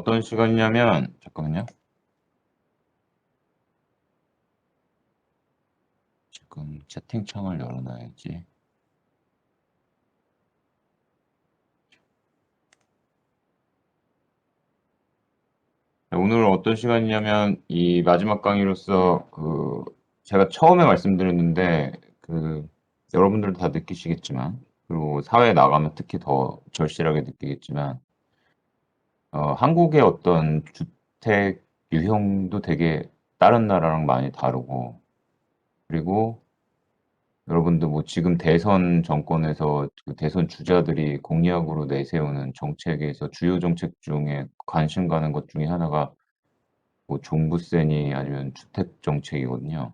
어떤 시간이냐면 잠깐만요. 지금 채팅창을 열어 놔야지. 오늘 어떤 시간이냐면 이 마지막 강의로서 제가 처음에 말씀드렸는데 여러분들도 다 느끼시겠지만, 그리고 사회에 나가면 특히 더 절실하게 느끼겠지만, 한국의 어떤 주택 유형도 되게 다른 나라랑 많이 다르고, 그리고 여러분도 뭐 지금 대선 정권에서 그 대선 주자들이 공약으로 내세우는 정책에서 주요 정책 중에 관심 가는 것 중에 하나가 뭐 종부세니 아니면 주택 정책이거든요.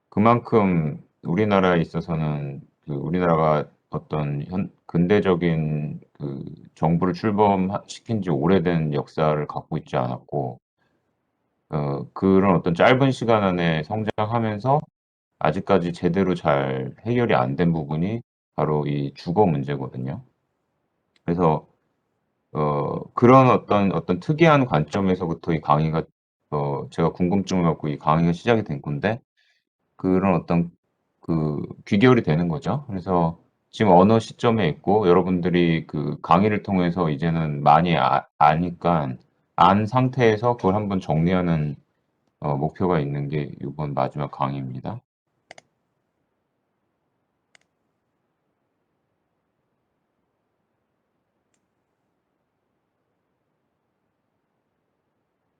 그만큼 우리나라에 있어서는 우리나라가 어떤 근대적인 정부를 출범시킨 지 오래된 역사를 갖고 있지 않았고, 그런 어떤 짧은 시간 안에 성장하면서 아직까지 제대로 잘 해결이 안 된 부분이 바로 이 주거 문제거든요. 그래서 그런 어떤 특이한 관점에서부터 이 강의가 제가 궁금증을 갖고 이 강의가 시작이 된 건데, 그런 어떤 귀결이 되는 거죠. 그래서 지금 어느 시점에 있고 여러분들이 강의를 통해서 이제는 많이 아니까 안 상태에서 그걸 한번 정리하는 목표가 있는 게 이번 마지막 강의입니다.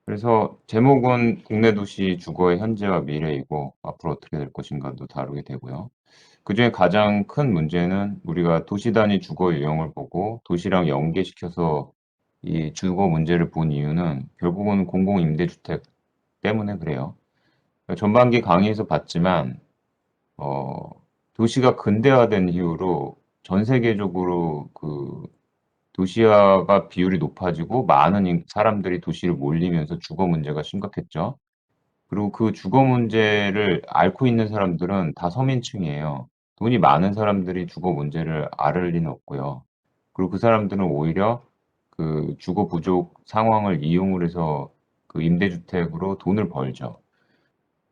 그래서 제목은 국내 도시 주거의 현재와 미래이고 앞으로 어떻게 될 것인가도 다루게 되고요. 그중에 가장 큰 문제는 우리가 도시 단위 주거 유형을 보고 도시랑 연계시켜서 이 주거 문제를 본 이유는 결국은 공공임대주택 때문에 그래요. 전반기 강의에서 봤지만 어, 도시가 근대화된 이후로 전 세계적으로 도시화가 비율이 높아지고 많은 사람들이 도시를 몰리면서 주거 문제가 심각했죠. 그리고 그 주거 문제를 앓고 있는 사람들은 다 서민층이에요. 돈이 많은 사람들이 주거 문제를 앓을 리는 없고요. 그리고 그 사람들은 오히려 주거 부족 상황을 이용을 해서 임대주택으로 돈을 벌죠.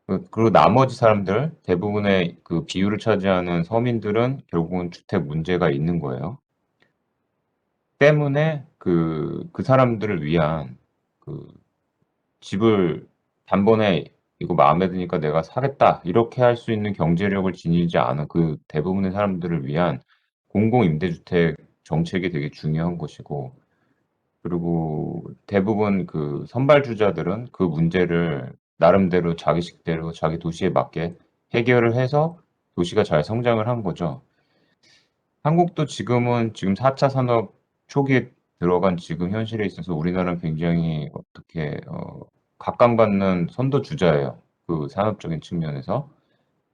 그리고 나머지 사람들, 대부분의 비율을 차지하는 서민들은 결국은 주택 문제가 있는 거예요. 때문에 그 사람들을 위한 그 집을 단번에 이거 마음에 드니까 내가 사겠다 이렇게 할 수 있는 경제력을 지니지 않은 대부분의 사람들을 위한 공공임대주택 정책이 되게 중요한 것이고, 그리고 대부분 선발주자들은 그 문제를 나름대로 자기 식대로 자기 도시에 맞게 해결을 해서 도시가 잘 성장을 한 거죠. 한국도 지금 4차 산업 초기에 들어간 지금 현실에 있어서 우리나라는 굉장히 어떻게 각광받는 선도주자예요. 그 산업적인 측면에서.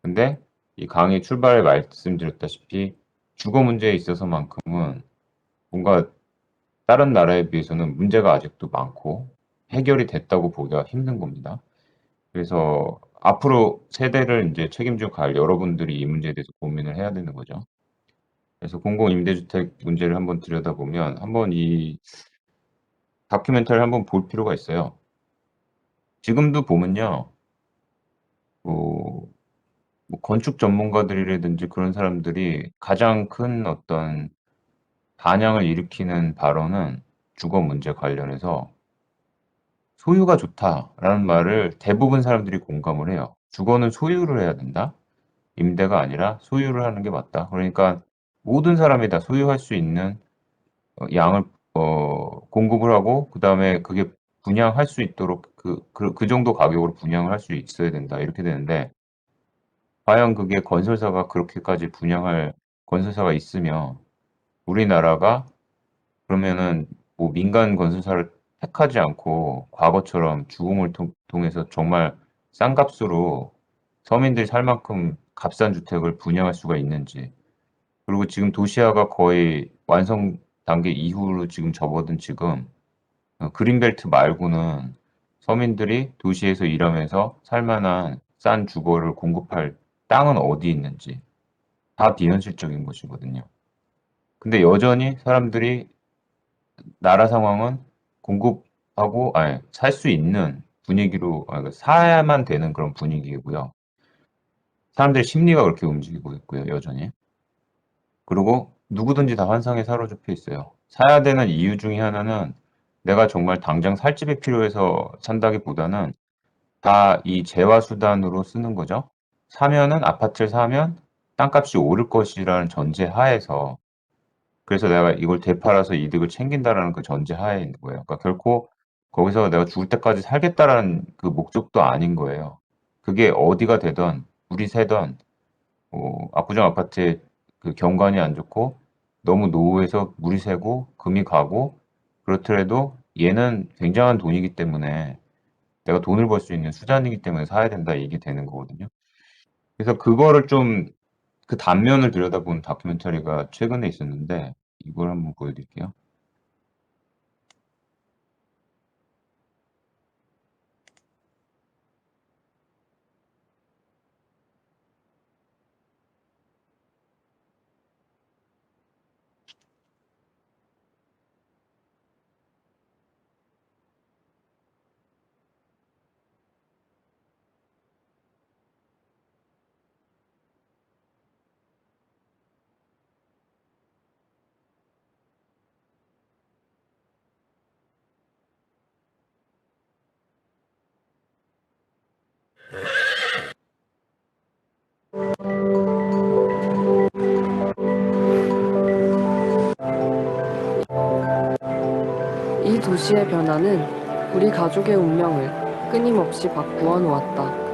근데 이 강의 출발에 말씀드렸다시피 주거 문제에 있어서만큼은 뭔가 다른 나라에 비해서는 문제가 아직도 많고 해결이 됐다고 보기가 힘든 겁니다. 그래서 앞으로 세대를 이제 책임져 갈 여러분들이 이 문제에 대해서 고민을 해야 되는 거죠. 그래서 공공임대주택 문제를 한번 들여다보면 한번 이 다큐멘터리를 한번 볼 필요가 있어요. 지금도 보면요. 뭐 건축 전문가들이라든지 그런 사람들이 가장 큰 어떤 반향을 일으키는 발언은 주거 문제 관련해서 "소유가 좋다."라는 말을 대부분 사람들이 공감을 해요. "주거는 소유를 해야 된다. 임대가 아니라 소유를 하는 게 맞다." 그러니까 모든 사람이 다 소유할 수 있는 양을 공급을 하고, 그다음에 그게 분양할 수 있도록 그 정도 가격으로 분양을 할 수 있어야 된다 이렇게 되는데, 과연 그게 건설사가 그렇게까지 분양할 건설사가 있으며 우리나라가 그러면은 뭐 민간 건설사를 택하지 않고 과거처럼 주공을 통해서 정말 싼 값으로 서민들이 살 만큼 값싼 주택을 분양할 수가 있는지, 그리고 지금 도시화가 거의 완성 단계 이후로 지금 접어든 지금 그린벨트 말고는 서민들이 도시에서 일하면서 살 만한 싼 주거를 공급할 땅은 어디 있는지 다 비현실적인 것이거든요. 근데 여전히 사람들이 나라 상황은 공급 하고 아니 살 수 있는 분위기로 사야만 되는 그런 분위기이고요. 사람들의 심리가 그렇게 움직이고 있고요, 여전히. 그리고 누구든지 다 환상에 사로잡혀 있어요. 사야 되는 이유 중에 하나는 내가 정말 당장 살 집이 필요해서 산다기보다는 다 이 재화 수단으로 쓰는 거죠. 사면은 아파트를 사면 땅값이 오를 것이라는 전제 하에서 그래서 내가 이걸 되팔아서 이득을 챙긴다라는 그 전제 하에 있는 거예요. 그러니까 결코 거기서 '내가 죽을 때까지 살겠다.'라는 그 목적도 아닌 거예요. 그게 어디가 되든 물이 새든 압구정 아파트의 그 경관이 안 좋고 너무 노후해서 물이 새고 금이 가고 그렇더라도 얘는 굉장한 돈이기 때문에 내가 돈을 벌 수 있는 수단이기 때문에 사야 된다 이게 되는 거거든요. 그래서 그거를 좀 그 단면을 들여다본 다큐멘터리가 최근에 있었는데 이걸 한번 보여드릴게요. 이 도시의 변화는 우리 가족의 운명을 끊임없이 바꾸어 놓았다.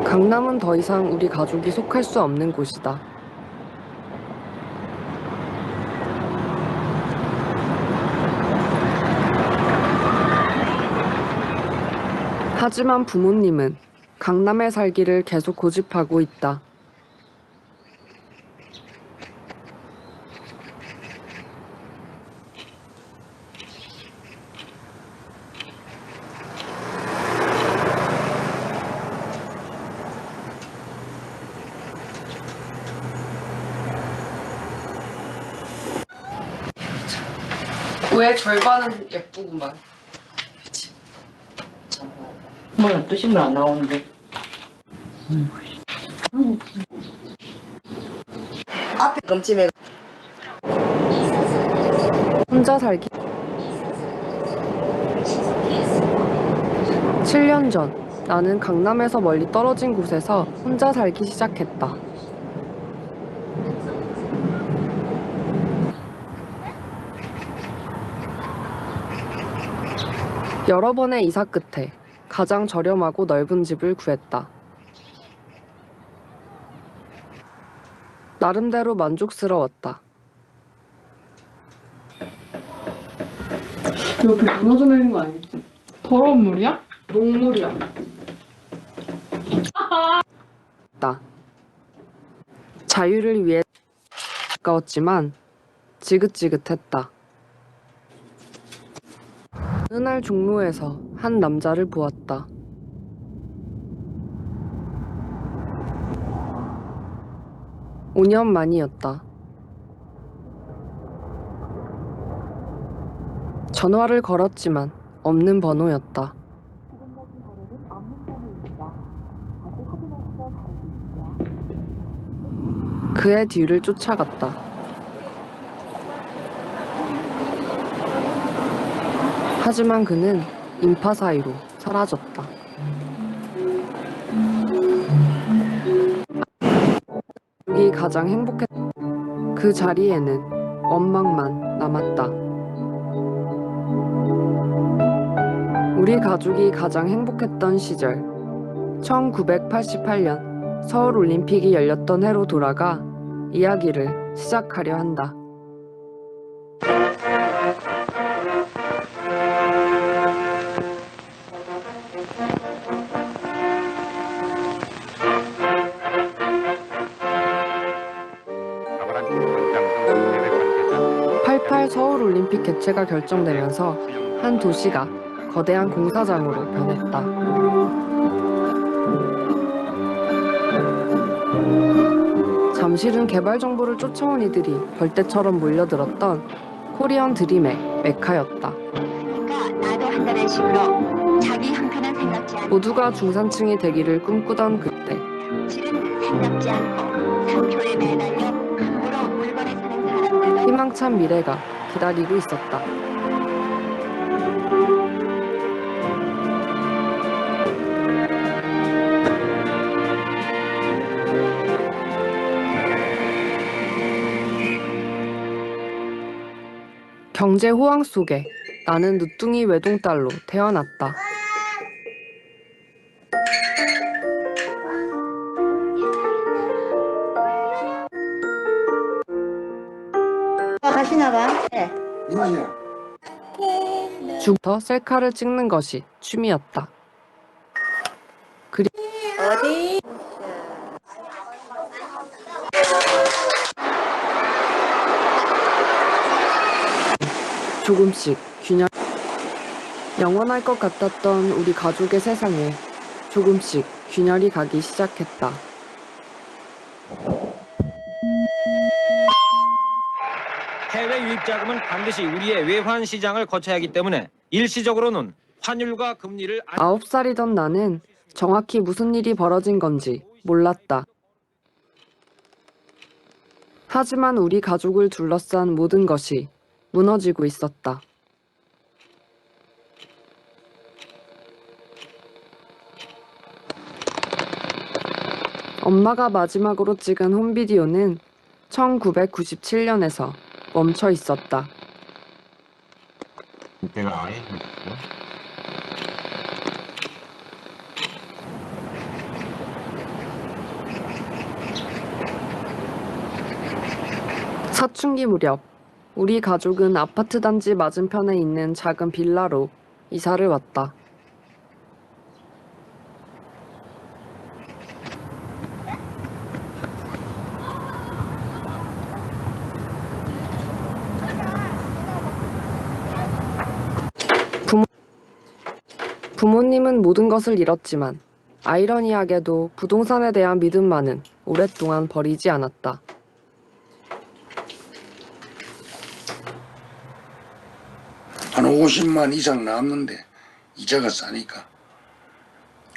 강남은 더 이상 우리 가족이 속할 수 없는 곳이다. 하지만 부모님은 강남에 살기를 계속 고집하고 있다. 왜 절반은 예쁘구만. 뭐 뜻인 안 나오는데. 앞에 검침에 혼자 살기 7년 전 나는 강남에서 멀리 떨어진 곳에서 혼자 살기 시작했다. 여러 번의 이사 끝에 가장 저렴하고 넓은 집을 구했다. 나름대로 만족스러웠다. 여기 무너져 내린 거 아니지? 더러운 물이야? 녹물이야. 자유를 위해 가까웠지만 지긋지긋했다. 어느 날 종로에서 한 남자를 보았다. (5) 년 만이었다. 전화를 걸었지만 없는 번호였다. 그의 뒤를 쫓아갔다. 하지만 그는 인파 사이로 사라졌다. 가족이 가장 행복했. 그 자리에는 원망만 남았다. 우리 가족이 가장 행복했던 시절. 1988년 서울 올림픽이 열렸던 해로 돌아가 이야기를 시작하려 한다. 2018 서울올림픽 개최가 결정되면서 한 도시가 거대한 공사장으로 변했다. 잠실은 개발 정보를 쫓아온 이들이 벌떼처럼 몰려들었던 코리안 드림의 메카였다. 나도 한다는 식으로 자기 형편은 생각지 않고 모두가 중산층이 되기를 꿈꾸던 그때 실은 생각지 않고 상표에 매달려 함부로 물건에 사는 사람들도 희망찬 미래가 기다리고 있었다. 경제 호황 속에 나는 누뚱이 외동딸로 태어났다. 가시나 봐. 네. 주부터 셀카를 찍는 것이 취미였다. 어디? 조금씩 균열 영원할 것 같았던 우리 가족의 세상에 조금씩 균열이 가기 시작했다. 해외 유입 자금은 반드시 우리의 외환 시장을 거쳐야 하기 때문에 일시적으로는 환율과 금리를 9살이던 나는 정확히 무슨 일이 벌어진 건지 몰랐다. 하지만 우리 가족을 둘러싼 모든 것이 무너지고 있었다. 엄마가 마지막으로 찍은 홈비디오는 1997년에서 멈춰 있었다. 그때가 아예 있었어? 사춘기 무렵 우리 가족은 아파트 단지 맞은편에 있는 작은 빌라로 이사를 왔다. 부모님은 모든 것을 잃었지만 아이러니하게도 부동산에 대한 믿음만은 오랫동안 버리지 않았다. 한 50만 이상 남는데 이자가 싸니까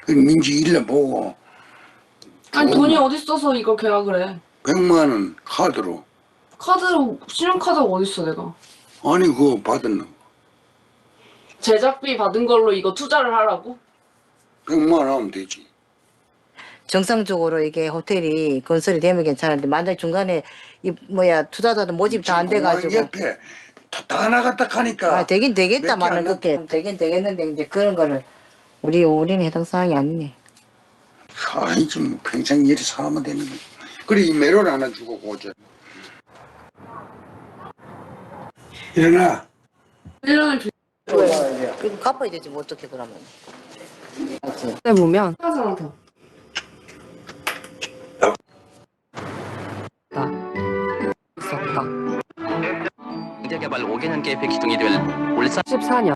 그 민지 일러보고 아니 돈이 어디 있어서 이거 계약을 해? 100만 원 카드로 카드로 신용카드가 어디 있어 내가? 아니 그거 받았나 제작비 받은 걸로 이거 투자를 하라고? 100만 원 하면 되지. 정상적으로 이게 호텔이 건설이 되면 괜찮은데 만약 중간에 이 투자자도 모집 다 안 돼가지고 옆에 다 나갔다 하니까 되긴 되겠다 몇개안 말은 그렇게 되긴 되겠는데 이제 그런 거를 우리는 해당 사항이 아니네. 아니지 뭐 평생 일이 살면 되는 거. 그래 이 매를 하나 주고 고쳐. 일어나. 1년에 그럼 갚아야 되지 뭐 어떻게 그러면. 맞지? 그때 보면 비싸잖아 더. 있었다. 경제개발 5개년 계획 기둥이 될 울산 14년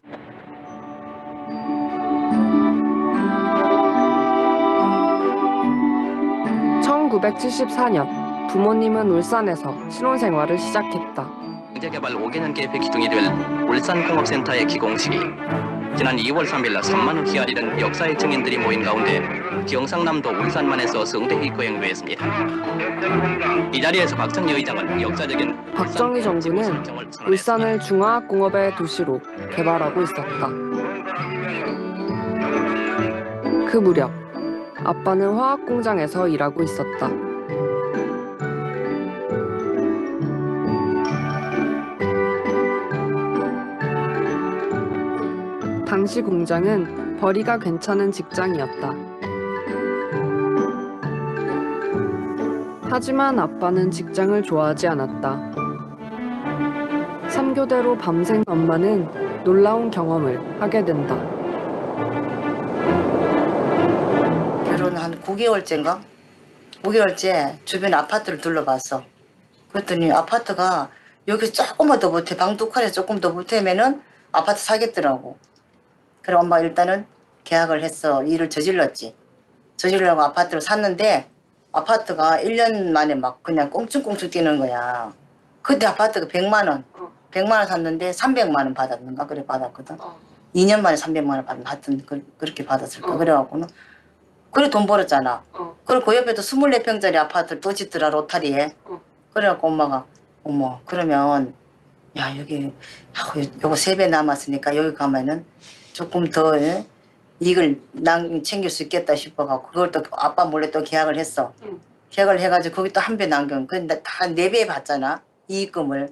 (1974년) 부모님은 울산에서 신혼생활을 시작했다. 경제개발 5개년 계획 기둥이 될 울산공업센터의 기공식이 지난 2월 3일 3만원 희아리는 역사의 증인들이 모인 가운데 경상남도 울산만에서 성대히 거행되었습니다. 이 자리에서 박정희 의장은 역사적인 박정희 정부는 울산을 중화학공업의 도시로 개발하고 있었다. 그 무렵 아빠는 화학공장에서 일하고 있었다. 당시 공장은 벌이가 괜찮은 직장이었다. 하지만 아빠는 직장을 좋아하지 않았다. 3교대로 밤샘 엄마는 놀라운 경험을 하게 된다. 결혼 한 9개월째인가? 5개월째 주변 아파트를 둘러봤어. 그랬더니 아파트가 여기 조금만 더 보태, 방 두 칸에 조금 더 보태면은 아파트 사겠더라고. 그래 엄마 일단은 계약을 했어. 일을 저질렀지. 저지르려고 아파트를 샀는데 아파트가 1년 만에 막 그냥 꽁충꽁충 뛰는 거야. 그때 아파트가 100만 원. 100만 원 샀는데 300만 원 받았는가 그래 받았거든. 2년 만에 300만 원 받은 하여튼 그렇게 받았을까. 그래갖고는 그래 돈 벌었잖아. 그리고 그 옆에도 24평짜리 아파트를 또 짓더라 로타리에. 그래갖고 엄마가 어머 그러면 야 여기 요거 3배 남았으니까 여기 가면은 조금 더 이익을 챙길 수 있겠다 싶어갖고 그걸 또 아빠 몰래 또 계약을 했어. 계약을 해가지고 거기 또 한 배 남겨. 근데 다 4배 받잖아 이익금을.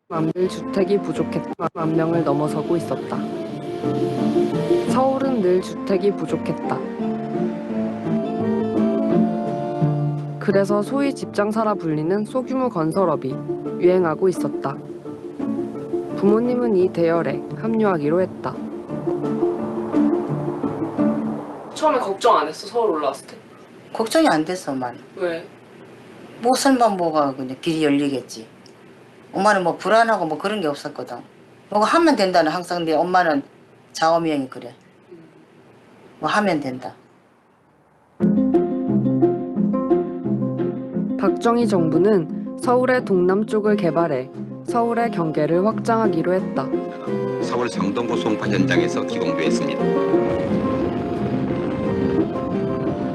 만밀 주택이 부족했다. 1만 명을 넘어서고 있었다. 서울은 늘 주택이 부족했다. 그래서 소위 집장사라 불리는 소규모 건설업이 유행하고 있었다. 부모님은 이 대열에 합류하기로 했다. 처음에 걱정 안 했어, 서울 올라왔을 때? 걱정이 안 됐어 엄마는. 왜? 뭐 설마 뭐가 그냥 길이 열리겠지. 엄마는 뭐 불안하고 뭐 그런 게 없었거든. 뭐가 하면 된다는 항상. 근데 엄마는 자오명이 그래. 뭐 하면 된다. 박정희 정부는 서울의 동남쪽을 개발해 서울의 경계를 확장하기로 했다. 서울 상동구 송파 현장에서 기공되었습니다.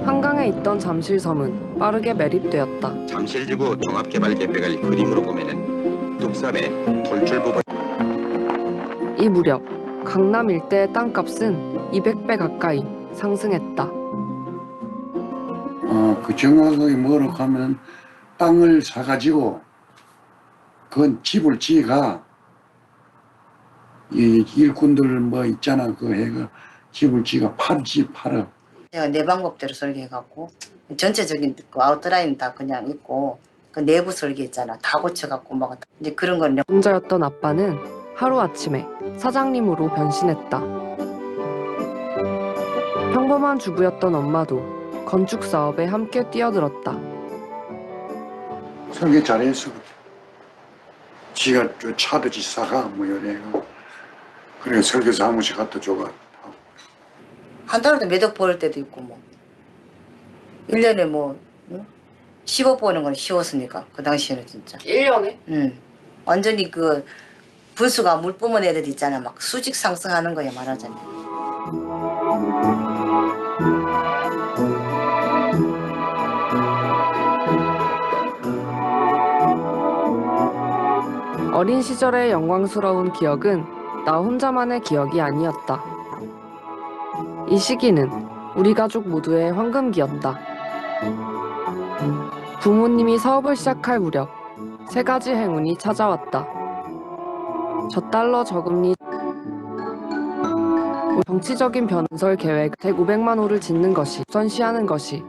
한강에 있던 잠실섬은 빠르게 매립되었다. 잠실지구 종합개발계획을 그림으로 보면은 뚝섬의 돌출 부분. 이 무렵 강남 일대의 땅값은 200배 가까이 상승했다. 그 정확하게 뭐라고 하면 땅을 사가지고 그건 집을 지어가 이 일꾼들 뭐 있잖아 그 해가 집을 지어가 팔아. 내가 내 방법대로 설계해갖고 전체적인 그 아웃라인 다 그냥 있고 그 내부 설계 있잖아 다 고쳐갖고 막 이제 그런 건 혼자였던 아빠는 하루아침에 사장님으로 변신했다. 평범한 주부였던 엄마도 건축 사업에 함께 뛰어들었다. 설계 잘했어. 지가 차도 지 사가 뭐 이래가 그래 설계 사무실 갖다 줘가. 한 달에도 몇 억 벌 때도 있고 뭐 1년에 뭐 10억 버는 건 쉬웠으니까 그 당시에는 진짜 1년에? 완전히 그 분수가 물 뿜은 애들 있잖아 막 수직 상승하는 거야 말하자면. 어린 시절의 영광스러운 기억은 나 혼자만의 기억이 아니었다. 이 시기는 우리 가족 모두의 황금기였다. 부모님이 사업을 시작할 무렵 3가지 행운이 찾아왔다. 저달러 저금리, 정치적인 변설 계획 1,500만 호를 짓는 것이 우선시하는 것이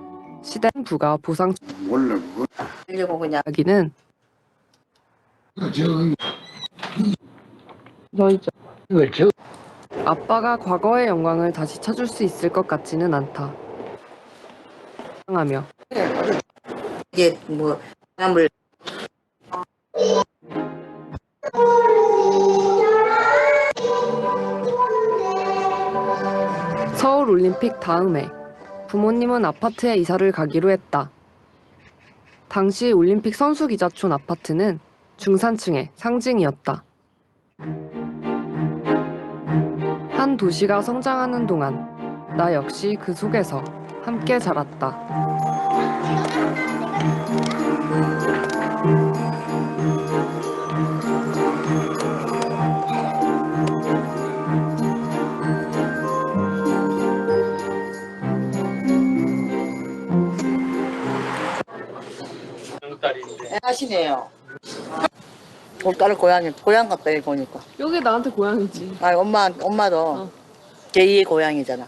시대 부가 보상 몰라 그거. 그리고 그냥 이야기는 아빠가 과거의 영광을 다시 찾을 수 있을 것 같지는 않다. 하며 이게 뭐 사람을 서울 올림픽 다음해 부모님은 아파트에 이사를 가기로 했다. 당시 올림픽 선수기자촌 아파트는 중산층의 상징이었다. 한 도시가 성장하는 동안 나 역시 그 속에서 함께 자랐다. 하시네요. 딸 고향 같다 이 보니까. 여기 나한테 고향이지. 아 엄마도 제2의 고향이잖아.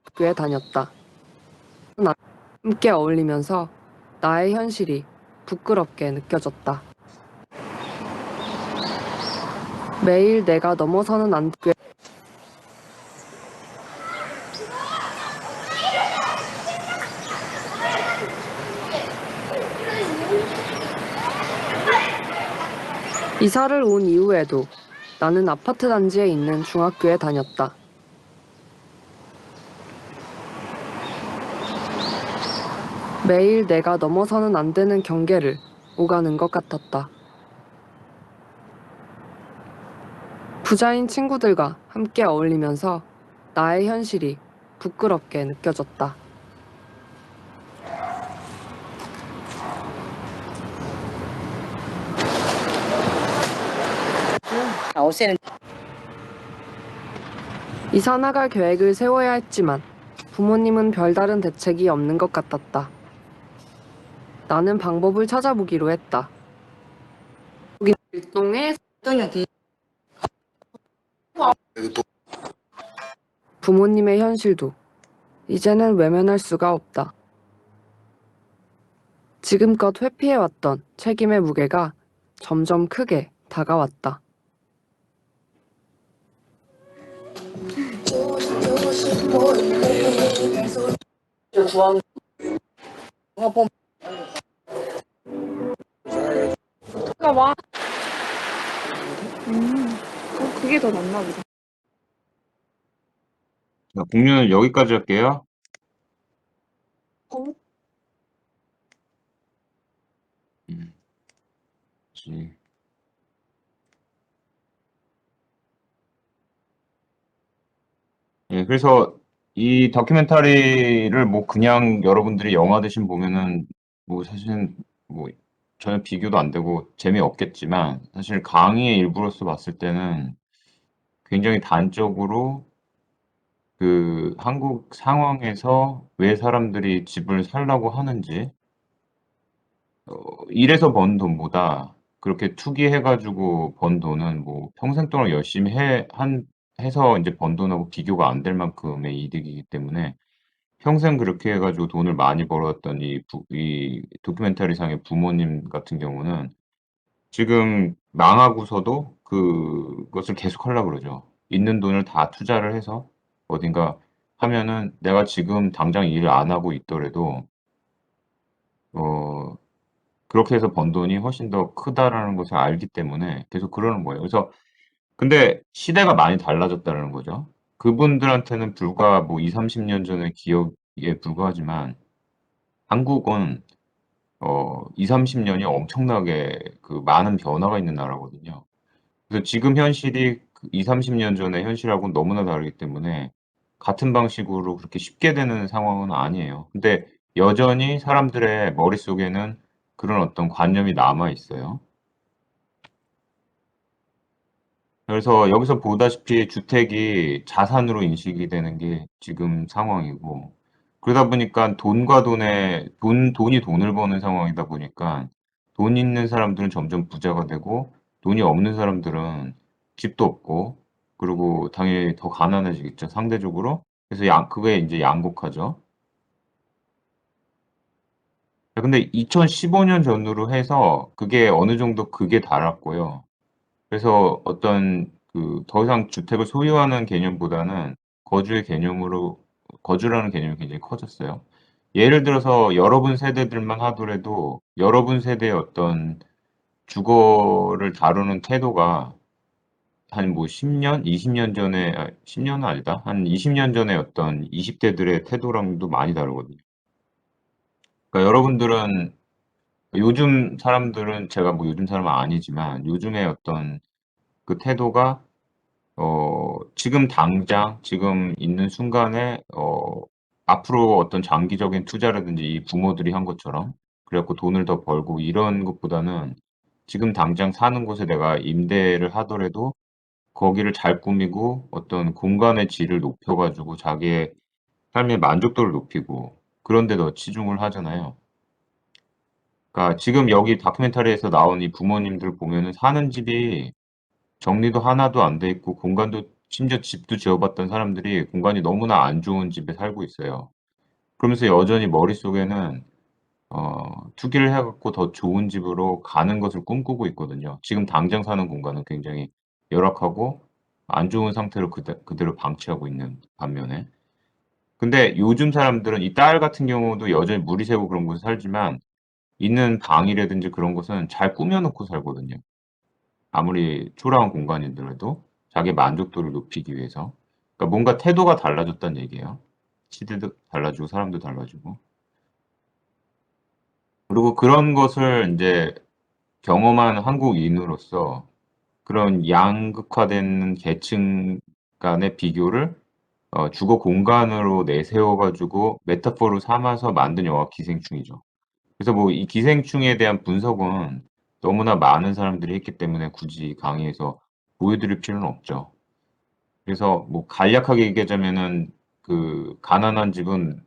학교에 다녔다. 함께 어울리면서 나의 현실이 부끄럽게 느껴졌다. 매일 내가 넘어서는 안 돼. 이사를 온 이후에도 나는 아파트 단지에 있는 중학교에 다녔다. 매일 내가 넘어서는 안 되는 경계를 오가는 것 같았다. 부자인 친구들과 함께 어울리면서 나의 현실이 부끄럽게 느껴졌다. 옷에는 이사 나갈 계획을 세워야 했지만 부모님은 별다른 대책이 없는 것 같았다. 나는 방법을 찾아보기로 했다. 일동에 부모님의 현실도 이제는 외면할 수가 없다. 지금껏 회피해왔던 책임의 무게가 점점 크게 다가왔다. 그게 더 낫나 보다. 자, 공유는 여기까지 할게요. 그치. 예, 그래서 이 다큐멘터리를 뭐 그냥 여러분들이 영화 대신 보면은 뭐 사실은 뭐 전혀 비교도 안 되고 재미없겠지만 사실 강의의 일부로서 봤을 때는 굉장히 단적으로 그 한국 상황에서 왜 사람들이 집을 살라고 하는지 일해서 번 돈보다 그렇게 투기해 가지고 번 돈은 뭐 평생 동안 열심히 해서 인제 번 돈하고 비교가 안 될 만큼의 이득이기 때문에 평생 그렇게 해 가지고 돈을 많이 벌어왔던 이 다큐멘터리상의 부모님 같은 경우는 지금 망하고서도 그것을 계속하려고 그러죠. 있는 돈을 다 투자를 해서 어딘가 하면은 내가 지금 당장 일을 안 하고 있더라도 어 그렇게 해서 번 돈이 훨씬 더 크다라는 것을 알기 때문에 계속 그러는 거예요. 그래서 근데 시대가 많이 달라졌다라는 거죠. 그분들한테는 불과 뭐 20-30년 전의 기억에 불과하지만 한국은 20-30 년이 엄청나게 그 많은 변화가 있는 나라거든요. 그래서 지금 현실이 그 20-30년 전의 현실하고는 너무나 다르기 때문에 같은 방식으로 그렇게 쉽게 되는 상황은 아니에요. 근데 여전히 사람들의 머릿속에는 그런 어떤 관념이 남아 있어요. 그래서 여기서 보다시피 주택이 자산으로 인식이 되는 게 지금 상황이고 그러다 보니까 돈과 돈이 돈을 버는 상황이다 보니까 돈 있는 사람들은 점점 부자가 되고 돈이 없는 사람들은 집도 없고 그리고 당연히 더 가난해지겠죠, 상대적으로. 그래서 그게 인제 양극화죠. 근데 2015년 전후로 해서 그게 어느 정도 극에 달았고요. 그래서 어떤 더 이상 주택을 소유하는 개념보다는 거주의 개념으로 거주라는 개념이 굉장히 커졌어요. 예를 들어서 여러분 세대들만 하더라도 여러분 세대의 어떤 주거를 다루는 태도가 한 뭐 10 년, 20년 전에 10 년은 아니다. 한 20년 전에 어떤 20 대들의 태도랑도 많이 다르거든요. 그러니까 여러분들은 요즘 사람들은 제가 뭐 요즘 사람은 아니지만 요즘의 어떤 그 태도가 지금 당장 지금 있는 순간에 앞으로 어떤 장기적인 투자라든지 이 부모들이 한 것처럼 그래 갖고 돈을 더 벌고 이런 것보다는 지금 당장 사는 곳에 내가 임대를 하더라도 거기를 잘 꾸미고 어떤 공간의 질을 높여 가지고 자기의 삶의 만족도를 높이고 그런 데 더 치중을 하잖아요. 그러니까 지금 여기 다큐멘터리에서 나온 이 부모님들 보면은 사는 집이 정리도 하나도 안 돼 있고 공간도 심지어 집도 지어 봤던 사람들이 공간이 너무나 안 좋은 집에 살고 있어요. 그러면서 여전히 머릿속에는 투기를 해 갖고 더 좋은 집으로 가는 것을 꿈꾸고 있거든요. 지금 당장 사는 공간은 굉장히 열악하고 안 좋은 상태로 그대로 방치하고 있는 반면에. 근데 요즘 사람들은 이 딸 같은 경우도 여전히 무리 세고 그런 곳에 살지만 있는 방이라든지 그런 곳은 잘 꾸며 놓고 살거든요. 아무리 초라한 공간이더라도 자기 만족도를 높이기 위해서. 그러니까 뭔가 태도가 달라졌다는 얘기예요. 시대도 달라지고 사람도 달라지고. 그리고 그런 것을 인제 경험한 한국인으로서 그런 양극화된 계층 간의 비교를 주거 공간으로 내세워 가지고 메타포로 삼아서 만든 영화가 기생충이죠. 그래서 뭐 이 기생충에 대한 분석은 너무나 많은 사람들이 했기 때문에 굳이 강의에서 보여 드릴 필요는 없죠. 그래서 뭐 간략하게 얘기하자면은 그 가난한 집은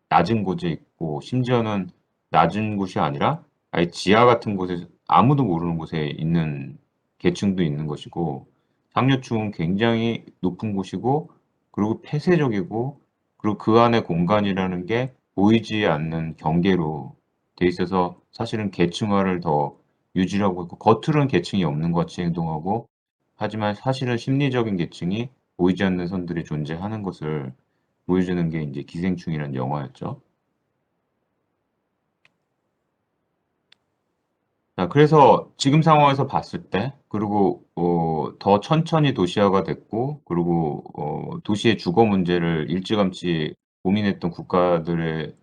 낮은 곳에 있고 심지어는 낮은 곳이 아니라 아예 지하 같은 곳에 아무도 모르는 곳에 있는 계층도 있는 것이고 상류층은 굉장히 높은 곳이고 그리고 폐쇄적이고 그리고 그 안에 공간이라는 게 보이지 않는 경계로 돼 있어서 사실은 계층화를 더 유지를 하고 있고 겉으로는 계층이 없는 것 같이 행동하고 하지만 사실은 심리적인 계층이 보이지 않는 선들이 존재하는 것을 보여주는 게 인제 기생충이라는 영화였죠. 자 그래서 지금 상황에서 봤을 때 그리고 더 천천히 도시화가 됐고 그리고 도시의 주거 문제를 일찌감치 고민했던 국가들에서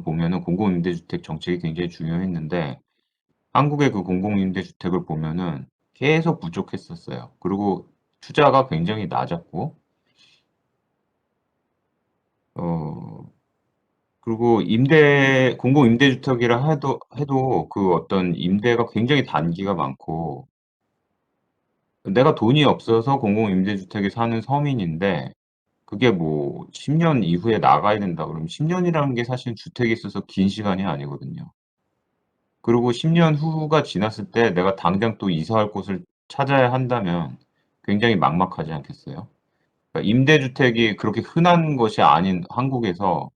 보면은 공공임대주택 정책이 굉장히 중요했는데 한국의 그 공공임대주택을 보면은 계속 부족했었어요. 그리고 투자가 굉장히 낮았고 어 그리고 공공임대주택이라 해도 그 어떤 임대가 굉장히 단기가 많고 내가 돈이 없어서 공공임대주택에 사는 서민인데 그게 뭐 10년 이후에 나가야 된다 그러면 10 년이라는 게 사실 주택에 있어서 긴 시간이 아니거든요. 그리고 10년 후가 지났을 때 내가 당장 또 이사할 곳을 찾아야 한다면 굉장히 막막하지 않겠어요? 그러니까 임대주택이 그렇게 흔한 것이 아닌 한국에서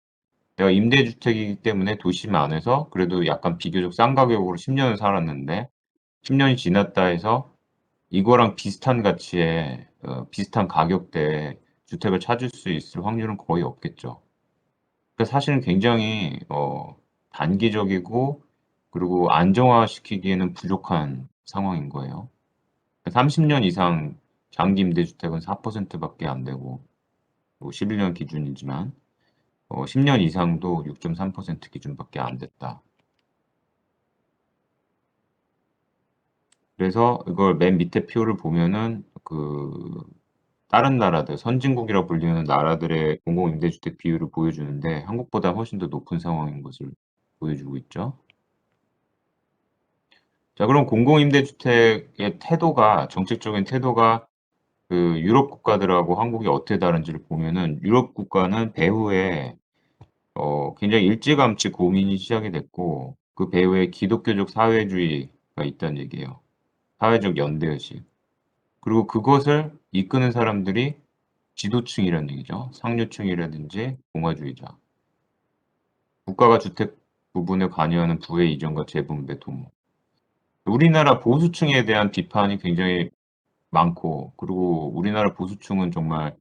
내가 임대주택이기 때문에 도심 안에서 그래도 약간 비교적 싼 가격으로 10 년을 살았는데 10 년이 지났다 해서 이거랑 비슷한 가치의 비슷한 가격대의 주택을 찾을 수 있을 확률은 거의 없겠죠. 그러니까 사실은 굉장히 단기적이고 그리고 안정화시키기에는 부족한 상황인 거예요. 30년 이상 장기 임대주택은 4% 밖에 안 되고 뭐 11년 기준이지만 10년 이상도 6.3% 기준밖에 안 됐다. 그래서 이걸 맨 밑에 표를 보면은 그 다른 나라들 선진국이라고 불리는 나라들의 공공임대주택 비율을 보여주는데 한국보다 훨씬 더 높은 상황인 것을 보여주고 있죠. 자 그럼 공공임대주택의 태도가 정책적인 태도가 그 유럽 국가들하고 한국이 어떻게 다른지를 보면은 유럽 국가는 배후에 굉장히 일찌감치 고민이 시작이 됐고 그 배후에 기독교적 사회주의가 있다는 얘기예요. 사회적 연대의식. 그리고 그것을 이끄는 사람들이 지도층이라는 얘기죠. 상류층이라든지 공화주의자. 국가가 주택 부분에 관여하는 부의 이전과 재분배 도모. 우리나라 보수층에 대한 비판이 굉장히 많고 그리고 우리나라 보수층은 정말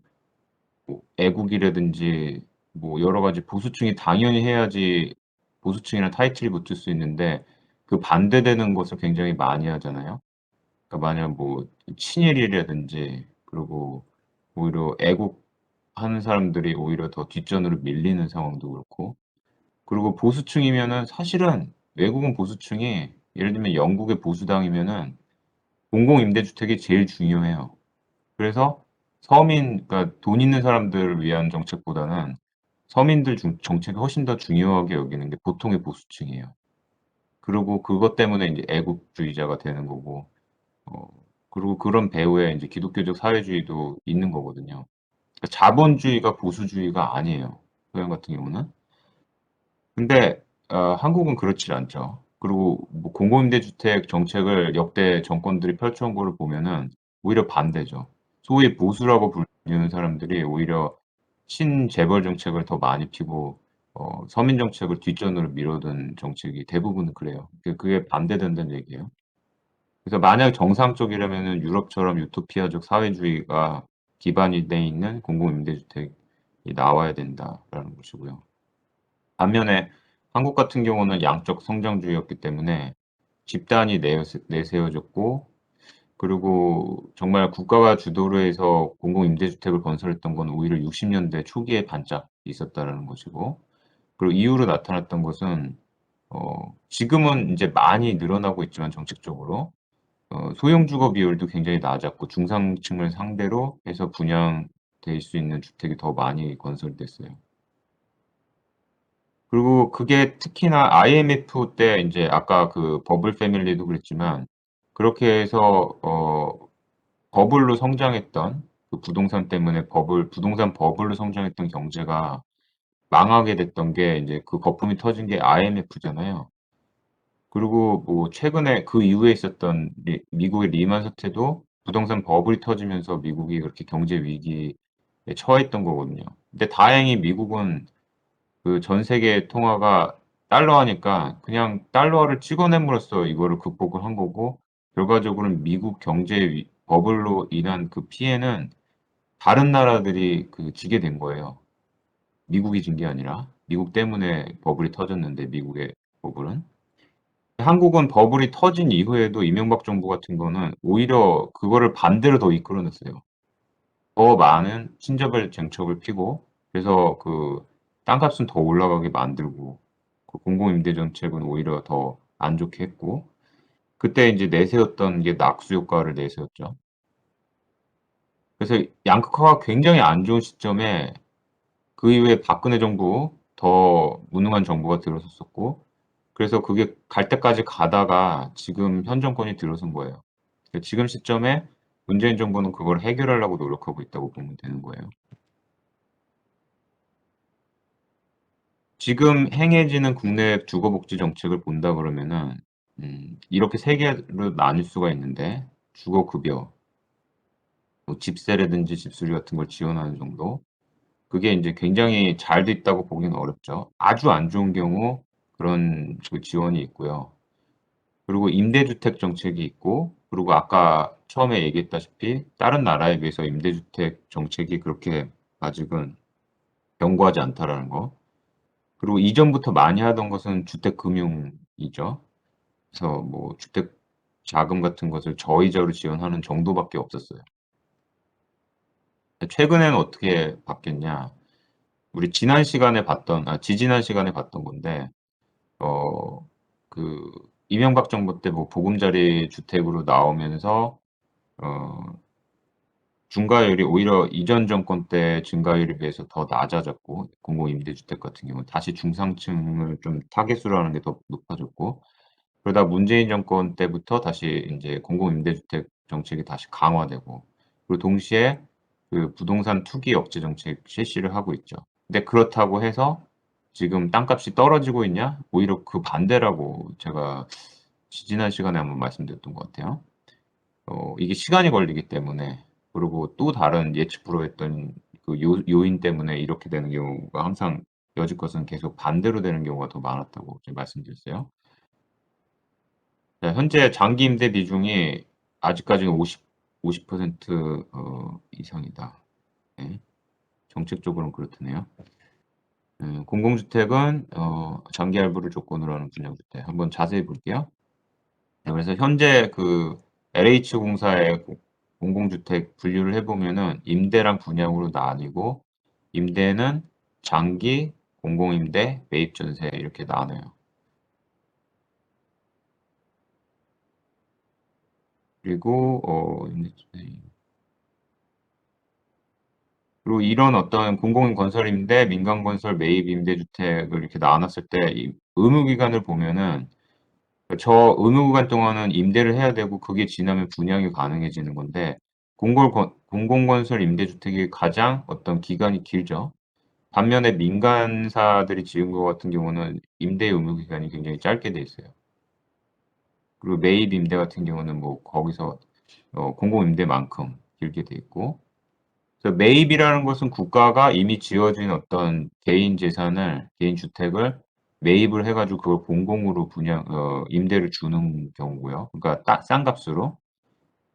뭐 애국이라든지 뭐 여러 가지 보수층이 당연히 해야지 보수층이라는 타이틀이 붙을 수 있는데 그 반대되는 것을 굉장히 많이 하잖아요. 그러니까 만약 뭐 친일이라든지 그리고 오히려 애국하는 사람들이 오히려 더 뒷전으로 밀리는 상황도 그렇고 그리고 보수층이면은 사실은 외국은 보수층이 예를 들면 영국의 보수당이면은 공공임대주택이 제일 중요해요. 그래서 그러니까 돈 있는 사람들을 위한 정책보다는 서민들 정책이 훨씬 더 중요하게 여기는 게 보통의 보수층이에요. 그리고 그것 때문에 인제 애국주의자가 되는 거고 어 그리고 그런 배후에 인제 기독교적 사회주의도 있는 거거든요. 그러니까 자본주의가 보수주의가 아니에요, 서양 같은 경우는. 근데 한국은 그렇지 않죠. 그리고 뭐 공공임대주택 정책을 역대 정권들이 펼쳐 온 거를 보면은 오히려 반대죠. 소위 보수라고 불리는 사람들이 오히려 친재벌 정책을 더 많이 피고 서민 정책을 뒷전으로 밀어둔 정책이 대부분은 그래요. 그게 반대된다는 얘기예요. 그래서 만약 정상적이라면은 유럽처럼 유토피아적 사회주의가 기반이 돼 있는 공공임대주택이 나와야 된다라는 것이고요. 반면에 한국 같은 경우는 양적 성장주의였기 때문에 집단이 내세워졌고, 그리고 정말 국가가 주도로 해서 공공임대주택을 건설했던 건 오히려 60년대 초기에 반짝 있었다라는 것이고, 그리고 이후로 나타났던 것은 지금은 이제 많이 늘어나고 있지만 정책적으로 소형 주거 비율도 굉장히 낮았고 중상층을 상대로 해서 분양될 수 있는 주택이 더 많이 건설됐어요. 그리고 그게 특히나 IMF 때 이제 아까 그 버블 패밀리도 그랬지만 그렇게 해서 버블로 성장했던 그 부동산 때문에 부동산 버블로 성장했던 경제가 망하게 됐던 게 이제 그 거품이 터진 게 IMF잖아요. 그리고 뭐 최근에 그 이후에 있었던 미국의 리만 사태도 부동산 버블이 터지면서 미국이 그렇게 경제 위기에 처했던 거거든요. 근데 다행히 미국은 그 전 세계 통화가 달러화니까 그냥 달러화를 찍어냄으로써 이거를 극복을 한 거고, 결과적으로는 미국 경제 버블로 인한 그 피해는 다른 나라들이 그 지게 된 거예요. 미국이 진 게 아니라 미국 때문에 버블이 터졌는데 미국의 버블은. 한국은 버블이 터진 이후에도 이명박 정부 같은 거는 오히려 그거를 반대로 더 이끌어냈어요. 더 많은 친저별 정책을 피고, 그래서 그 땅값은 더 올라가게 만들고, 그 공공임대 정책은 오히려 더 안 좋게 했고, 그때 이제 내세웠던 게 낙수 효과를 내세웠죠. 그래서 양극화가 굉장히 안 좋은 시점에 그 이후에 박근혜 정부 더 무능한 정부가 들어섰었고, 그래서 그게 갈 때까지 가다가 지금 현 정권이 들어선 거예요. 지금 시점에 문재인 정부는 그걸 해결하려고 노력하고 있다고 보면 되는 거예요. 지금 행해지는 국내 주거복지 정책을 본다 그러면은 이렇게 세 개로 나뉠 수가 있는데, 주거급여, 뭐 집세라든지 집수리 같은 걸 지원하는 정도, 그게 이제 굉장히 잘 됐다고 보기는 어렵죠. 아주 안 좋은 경우 그런 그 지원이 있고요. 그리고 임대주택 정책이 있고, 그리고 아까 처음에 얘기했다시피 다른 나라에 비해서 임대주택 정책이 그렇게 아직은 견고하지 않다라는 거. 그리고 이전부터 많이 하던 것은 주택금융이죠. 그래서 뭐 주택 자금 같은 것을 저이자로 지원하는 정도밖에 없었어요. 최근에는 어떻게 바뀌었냐? 우리 지지난 시간에 봤던 건데, 어, 그 이명박 정부 때 뭐 보금자리 주택으로 나오면서 어, 중과율이 오히려 이전 정권 때 증가율에 비해서 더 낮아졌고, 공공임대주택 같은 경우는 다시 중상층을 좀 타겟으로 하는 게 더 높아졌고, 그러다 문재인 정권 때부터 다시 이제 공공임대주택 정책이 다시 강화되고, 그리고 동시에 그 부동산 투기 억제 정책 실시를 하고 있죠. 근데 그렇다고 해서 지금 땅값이 떨어지고 있냐? 오히려 그 반대라고 제가 지난 시간에 한번 말씀드렸던 것 같아요. 이게 시간이 걸리기 때문에, 그리고 또 다른 예측 불허했던 그 요인 때문에 이렇게 되는 경우가 항상 여지껏은 계속 반대로 되는 경우가 더 많았다고 제가 말씀드렸어요. 네, 현재 장기 임대 비중이 아직까지는 50% 이상이다. 네, 정책적으로는 그렇다네요. 공공주택은 장기 할부를 조건으로 하는 분양주택. 한번 자세히 볼게요. 네, 그래서 현재 그 LH공사의 공공주택 분류를 해보면은 임대랑 분양으로 나뉘고, 임대는 장기, 공공임대, 매입전세 이렇게 나눠요. 그리고 그리고 이런 어떤 공공 건설임대, 민간 건설, 매입 임대주택을 이렇게 나눴을 때 이 의무 기간을 보면은, 저 의무 기간 동안은 임대를 해야 되고 그게 지나면 분양이 가능해지는 건데, 공공건설 임대주택이 가장 어떤 기간이 길죠. 반면에 민간사들이 지은 것 같은 경우는 임대 의무 기간이 굉장히 짧게 돼 있어요. 그리고 매입 임대 같은 경우는 뭐 거기서 공공임대만큼 길게 돼 있고, 그래서 매입이라는 것은 국가가 이미 지어진 어떤 개인 재산을, 개인 주택을 매입을 해 가지고 그걸 공공으로 임대를 주는 경우고요. 그러니까 싼 값으로.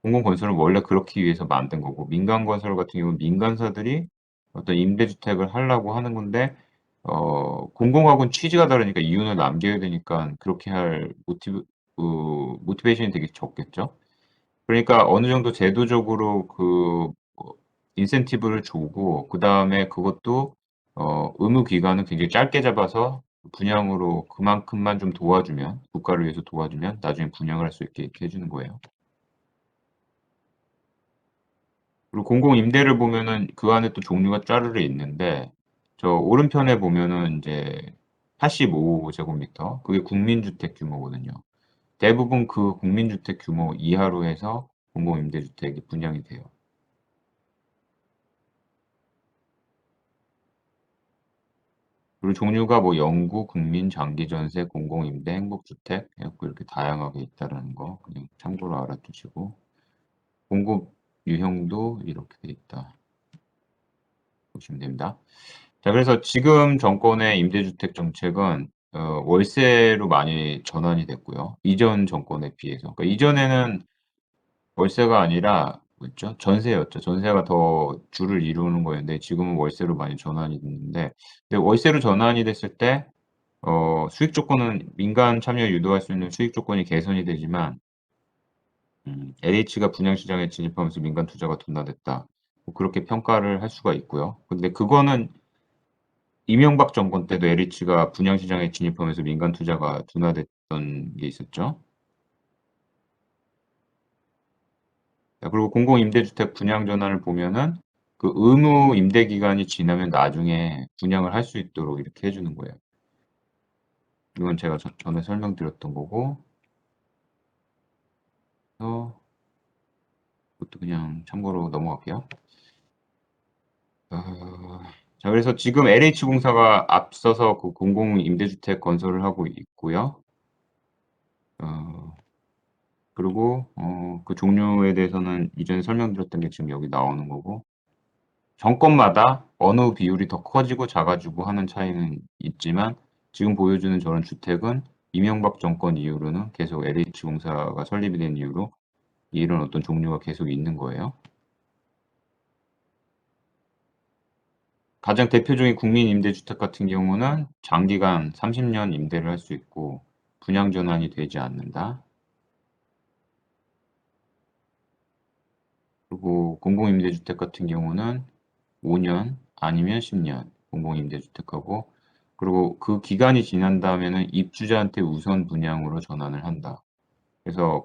공공건설은 원래 그렇기 위해서 만든 거고, 민간건설 같은 경우는 민간사들이 어떤 임대주택을 하려고 하는 건데 공공하고는 취지가 다르니까 이윤을 남겨야 되니까 그렇게 할 모티베이션이 되게 적겠죠. 그러니까 어느 정도 제도적으로 인센티브를 주고, 그다음에 그것도 의무 기간은 굉장히 짧게 잡아서 분양으로 그만큼만 좀 도와주면, 국가를 위해서 도와주면 나중에 분양을 할 수 있게 이렇게 해 주는 거예요. 그리고 공공 임대를 보면은 그 안에 또 종류가 짜르르 있는데, 저 오른편에 보면은 이제 85 제곱미터, 그게 국민주택 규모거든요. 대부분 그 국민주택 규모 이하로 해서 공공 임대주택이 분양이 돼요. 그리고 종류가 뭐 영구, 국민, 장기전세, 공공임대, 행복주택 해갖고 이렇게 다양하게 있다라는 거 그냥 참고로 알아두시고, 공급 유형도 이렇게 돼 있다 보시면 됩니다. 자, 그래서 지금 정권의 임대주택 정책은 월세로 많이 전환이 됐고요. 이전 정권에 비해서. 그러니까 이전에는 월세가 아니라 뭐였죠? 전세였죠. 전세가 더 주를 이루는 거였는데 지금은 월세로 많이 전환이 됐는데, 근데 월세로 전환이 됐을 때 수익 조건은 민간 참여 유도할 수 있는 수익 조건이 개선이 되지만, LH가 분양 시장에 진입하면서 민간 투자가 둔화됐다, 뭐 그렇게 평가를 할 수가 있고요. 근데 그거는 이명박 정권 때도 LH가 분양 시장에 진입하면서 민간 투자가 둔화됐던 게 있었죠. 자, 그리고 공공 임대주택 분양 전환을 보면은 그 의무 임대 기간이 지나면 나중에 분양을 할 수 있도록 이렇게 해 주는 거예요. 이건 제가 전에 설명드렸던 거고, 그것도 그냥 참고로 넘어갈게요. 자, 그래서 지금 LH공사가 앞서서 그 공공 임대주택 건설을 하고 있고요. 그리고 그 종류에 대해서는 이전에 설명드렸던 게 지금 여기 나오는 거고, 정권마다 어느 비율이 더 커지고 작아지고 하는 차이는 있지만, 지금 보여주는 저런 주택은 이명박 정권 이후로는 계속 LH공사가 설립이 된 이후로 이런 어떤 종류가 계속 있는 거예요. 가장 대표적인 국민 임대주택 같은 경우는 장기간 30년 임대를 할 수 있고 분양 전환이 되지 않는다. 그리고 공공임대주택 같은 경우는 5년 아니면 10년 공공임대주택하고, 그리고 그 기간이 지난 다음에는 입주자한테 우선 분양으로 전환을 한다. 그래서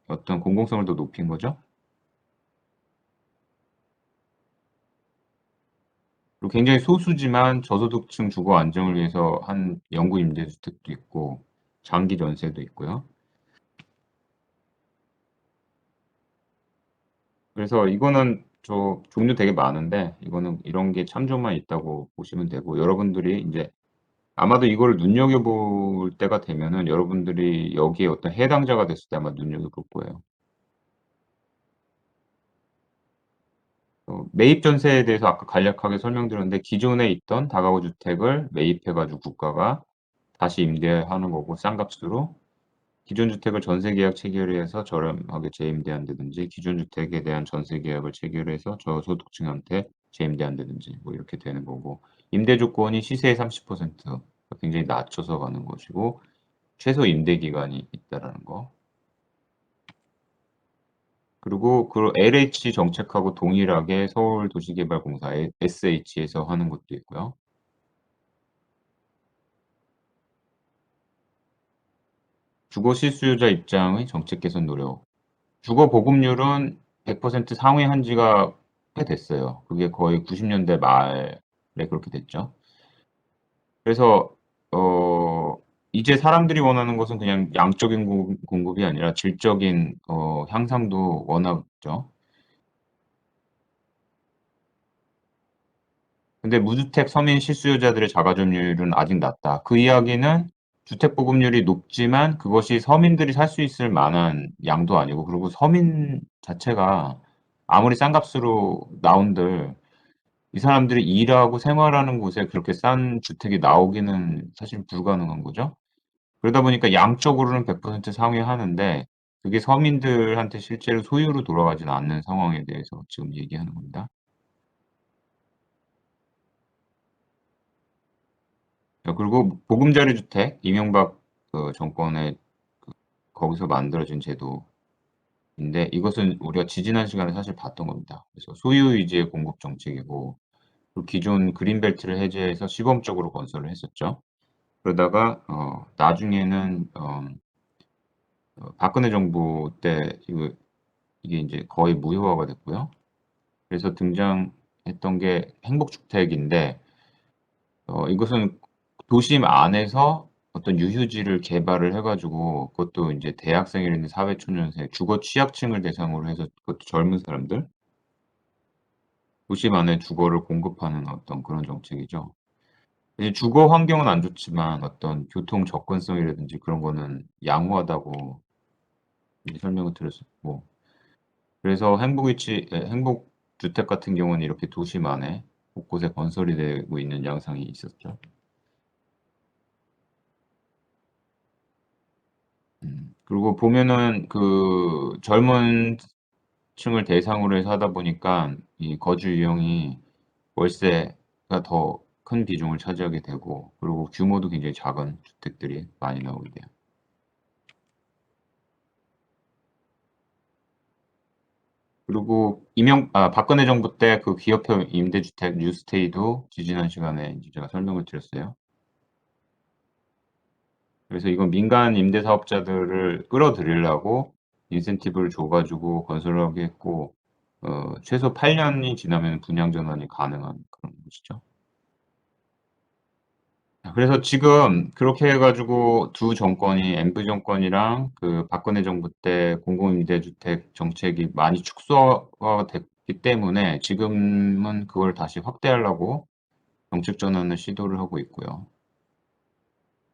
어떤 공공성을 더 높인 거죠. 그리고 굉장히 소수지만 저소득층 주거 안정을 위해서 한 영구 임대주택도 있고 장기 전세도 있고요. 그래서 이거는 종류 되게 많은데, 이거는 이런 게 참조만 있다고 보시면 되고, 여러분들이 이제 아마도 이거를 눈여겨볼 때가 되면은 여러분들이 여기에 어떤 해당자가 됐을 때 아마 눈여겨볼 거예요. 매입 전세에 대해서 아까 간략하게 설명드렸는데, 기존에 있던 다가구 주택을 매입해 가지고 국가가 다시 임대하는 거고, 싼 값으로 기존 주택을 전세 계약 체결해서 저렴하게 재임대한다든지, 기존 주택에 대한 전세 계약을 체결해서 저소득층한테 재임대한다든지 뭐 이렇게 되는 거고, 임대 조건이 시세의 30% 굉장히 낮춰서 가는 것이고, 최소 임대 기간이 있다라는 거. 그리고 그 LH 정책하고 동일하게 서울도시개발공사 SH에서 하는 것도 있고요. 주거 실수요자 입장의 정책 개선 노력. 주거 보급률은 100% 상회한 지가 꽤 됐어요. 그게 거의 90년대 말에 그렇게 됐죠. 그래서 이제 사람들이 원하는 것은 그냥 양적인 공급이 아니라 질적인 향상도 원하죠. 근데 무주택 서민 실수요자들의 자가 점유율은 아직 낮다. 그 이야기는 주택 보급률이 높지만 그것이 서민들이 살 수 있을 만한 양도 아니고, 그리고 서민 자체가 아무리 싼 값으로 나온들 이 사람들이 일하고 생활하는 곳에 그렇게 싼 주택이 나오기는 사실 불가능한 거죠. 그러다 보니까 양적으로는 100% 상회하는데 그게 서민들한테 실제로 소유로 돌아가지는 않는 상황에 대해서 지금 얘기하는 겁니다. 그리고 보금자리 주택, 이명박 정권의 거기서 만들어진 제도인데 이것은 우리가 지지난 시간에 사실 봤던 겁니다. 그래서 소유 위주의 공급 정책이고 그 기존 그린벨트를 해제해서 시범적으로 건설을 했었죠. 그러다가 나중에는 박근혜 정부 때 이게 이제 거의 무효화가 됐고요. 그래서 등장했던 게 행복주택인데 이것은 도심 안에서 어떤 유휴지를 개발을 해 가지고 그것도 인제 대학생이라든지 사회초년생, 주거 취약층을 대상으로 해서 그것도 젊은 사람들 도심 안에 주거를 공급하는 어떤 그런 정책이죠. 이제 주거 환경은 안 좋지만 어떤 교통 접근성이라든지 그런 거는 양호하다고 이제 설명을 드렸었고 그래서 행복주택 같은 경우는 이렇게 도심 안에 곳곳에 건설이 되고 있는 양상이 있었죠. 그리고 보면은 그 젊은 층을 대상으로 해서 하다 보니까 이 거주 유형이 월세가 더 큰 비중을 차지하게 되고 그리고 규모도 굉장히 작은 주택들이 많이 나오게 돼요. 그리고 박근혜 정부 때 그 기업형 임대주택 뉴스테이도 지지난 시간에 이제 제가 설명을 드렸어요. 그래서 이건 민간 임대사업자들을 끌어들이려고 인센티브를 줘 가지고 건설을 하게 했고 최소 8년이 지나면 분양 전환이 가능한 그런 곳이죠. 그래서 지금 그렇게 해 가지고 두 정권이 MV 정권이랑 그 박근혜 정부 때 공공임대주택 정책이 많이 축소가 됐기 때문에 지금은 그걸 다시 확대하려고 정책 전환을 시도를 하고 있고요.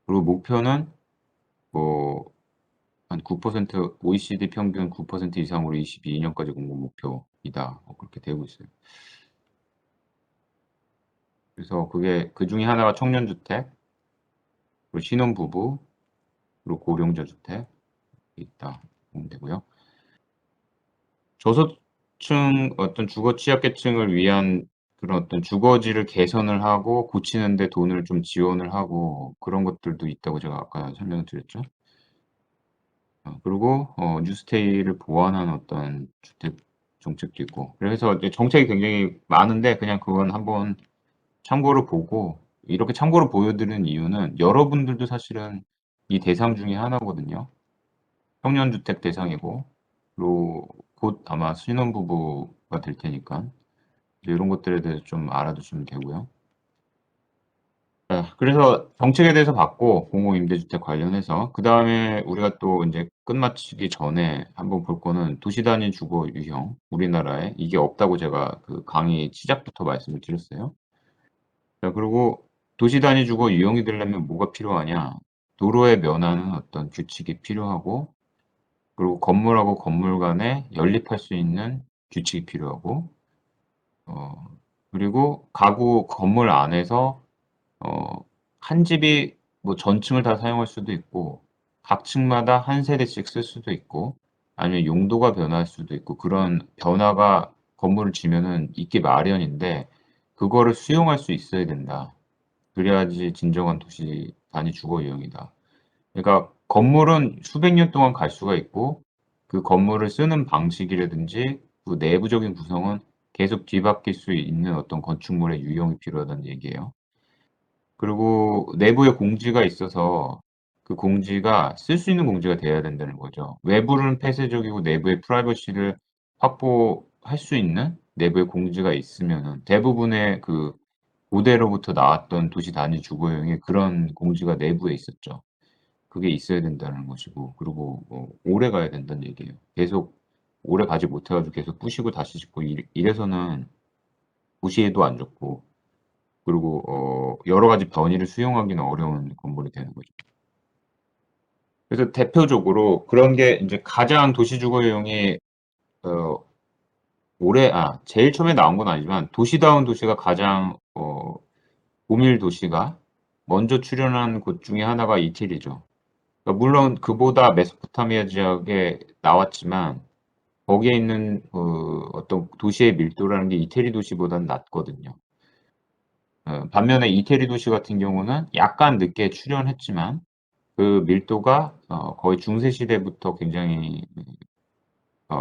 그리고 목표는 뭐 한 9% OECD 평균 9% 이상으로 22년까지 공급 목표이다. 그렇게 되고 있어요. 그래서 그게 그중에 하나가 청년주택, 그리고 신혼부부, 그리고 고령자 주택이 있다 보면 되고요. 저소득층 어떤 주거 취약계층을 위한 그런 어떤 주거지를 개선을 하고 고치는 데 돈을 좀 지원을 하고 그런 것들도 있다고 제가 아까 설명을 드렸죠. 그리고 뉴스테이를 보완한 어떤 주택 정책도 있고 그래서 이제 정책이 굉장히 많은데 그냥 그건 한번 참고로 보고 이렇게 참고로 보여드리는 이유는 여러분들도 사실은 이 대상 중에 하나거든요. 청년주택 대상이고 그리고 곧 아마 신혼부부가 될 테니까 이제 이런 것들에 대해서 좀 알아두시면 되고요. 그래서 정책에 대해서 봤고 공공임대주택 관련해서 그다음에 우리가 또 인제 끝마치기 전에 한번 볼 거는 도시 단위 주거 유형 우리나라에 이게 없다고 제가 그 강의 시작부터 말씀을 드렸어요. 자 그리고 도시 단위 주거 유형이 되려면 뭐가 필요하냐? 도로에 면하는 어떤 규칙이 필요하고 그리고 건물하고 건물 간에 연립할 수 있는 규칙이 필요하고 어 그리고 가구 건물 안에서 어 한 집이 뭐 전층을 다 사용할 수도 있고 각 층마다 한 세대씩 쓸 수도 있고 아니면 용도가 변할 수도 있고 그런 변화가 건물을 지면은 있기 마련인데 그거를 수용할 수 있어야 된다. 그래야지 진정한 도시 단위 주거 유형이다. 그러니까 건물은 수백 년 동안 갈 수가 있고 그 건물을 쓰는 방식이라든지 그 내부적인 구성은 계속 뒤바뀔 수 있는 어떤 건축물의 유형이 필요하다는 얘기예요. 그리고 내부에 공지가 있어서 그 공지가 쓸 수 있는 공지가 돼야 된다는 거죠. 외부는 폐쇄적이고 내부의 프라이버시를 확보할 수 있는 내부의 공지가 있으면은 대부분의 그 고대로부터 나왔던 도시 단위 주거용에 그런 공지가 내부에 있었죠. 그게 있어야 된다는 것이고 그리고 오래 가야 된다는 얘기예요. 계속 오래 가지 못해 가지고 계속 부시고 다시 짓고 이래서는 도시에도 안 좋고 그리고 여러 가지 변이를 수용하기는 어려운 건물이 되는 거죠. 그래서 대표적으로 그런 게 인제 가장 도시 주거용이 어 제일 처음에 나온 건 아니지만 도시다운 도시가 가장 고밀 도시가 먼저 출현한 곳 중에 하나가 이태리죠. 그러니까 물론 그보다 메소포타미아 지역에 나왔지만 거기에 있는 어떤 도시의 밀도라는 게 이태리 도시보다는 낮거든요. 반면에 이태리 도시 같은 경우는 약간 늦게 출현했지만 그 밀도가 거의 중세 시대부터 굉장히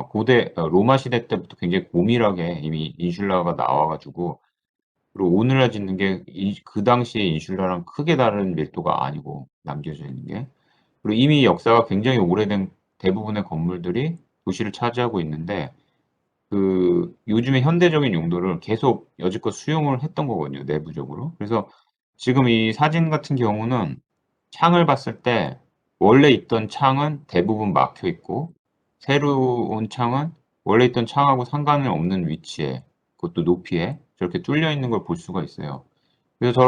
고대 로마 시대 때부터 굉장히 고밀하게 이미 인슐라가 나와 가지고, 그리고 오늘날 짓는 게 그 당시의 인슐라랑 크게 다른 밀도가 아니고 남겨져 있는 게. 그리고 이미 역사가 굉장히 오래된 대부분의 건물들이 도시를 차지하고 있는데 요즘의 현대적인 용도를 계속 여지껏 수용을 했던 거거든요, 내부적으로. 그래서 지금 이 사진 같은 경우는 창을 봤을 때 원래 있던 창은 대부분 막혀 있고 새로운 창은 원래 있던 창하고 상관이 없는 위치에, 그것도 높이에 저렇게 뚫려 있는 걸 볼 수가 있어요. 그래서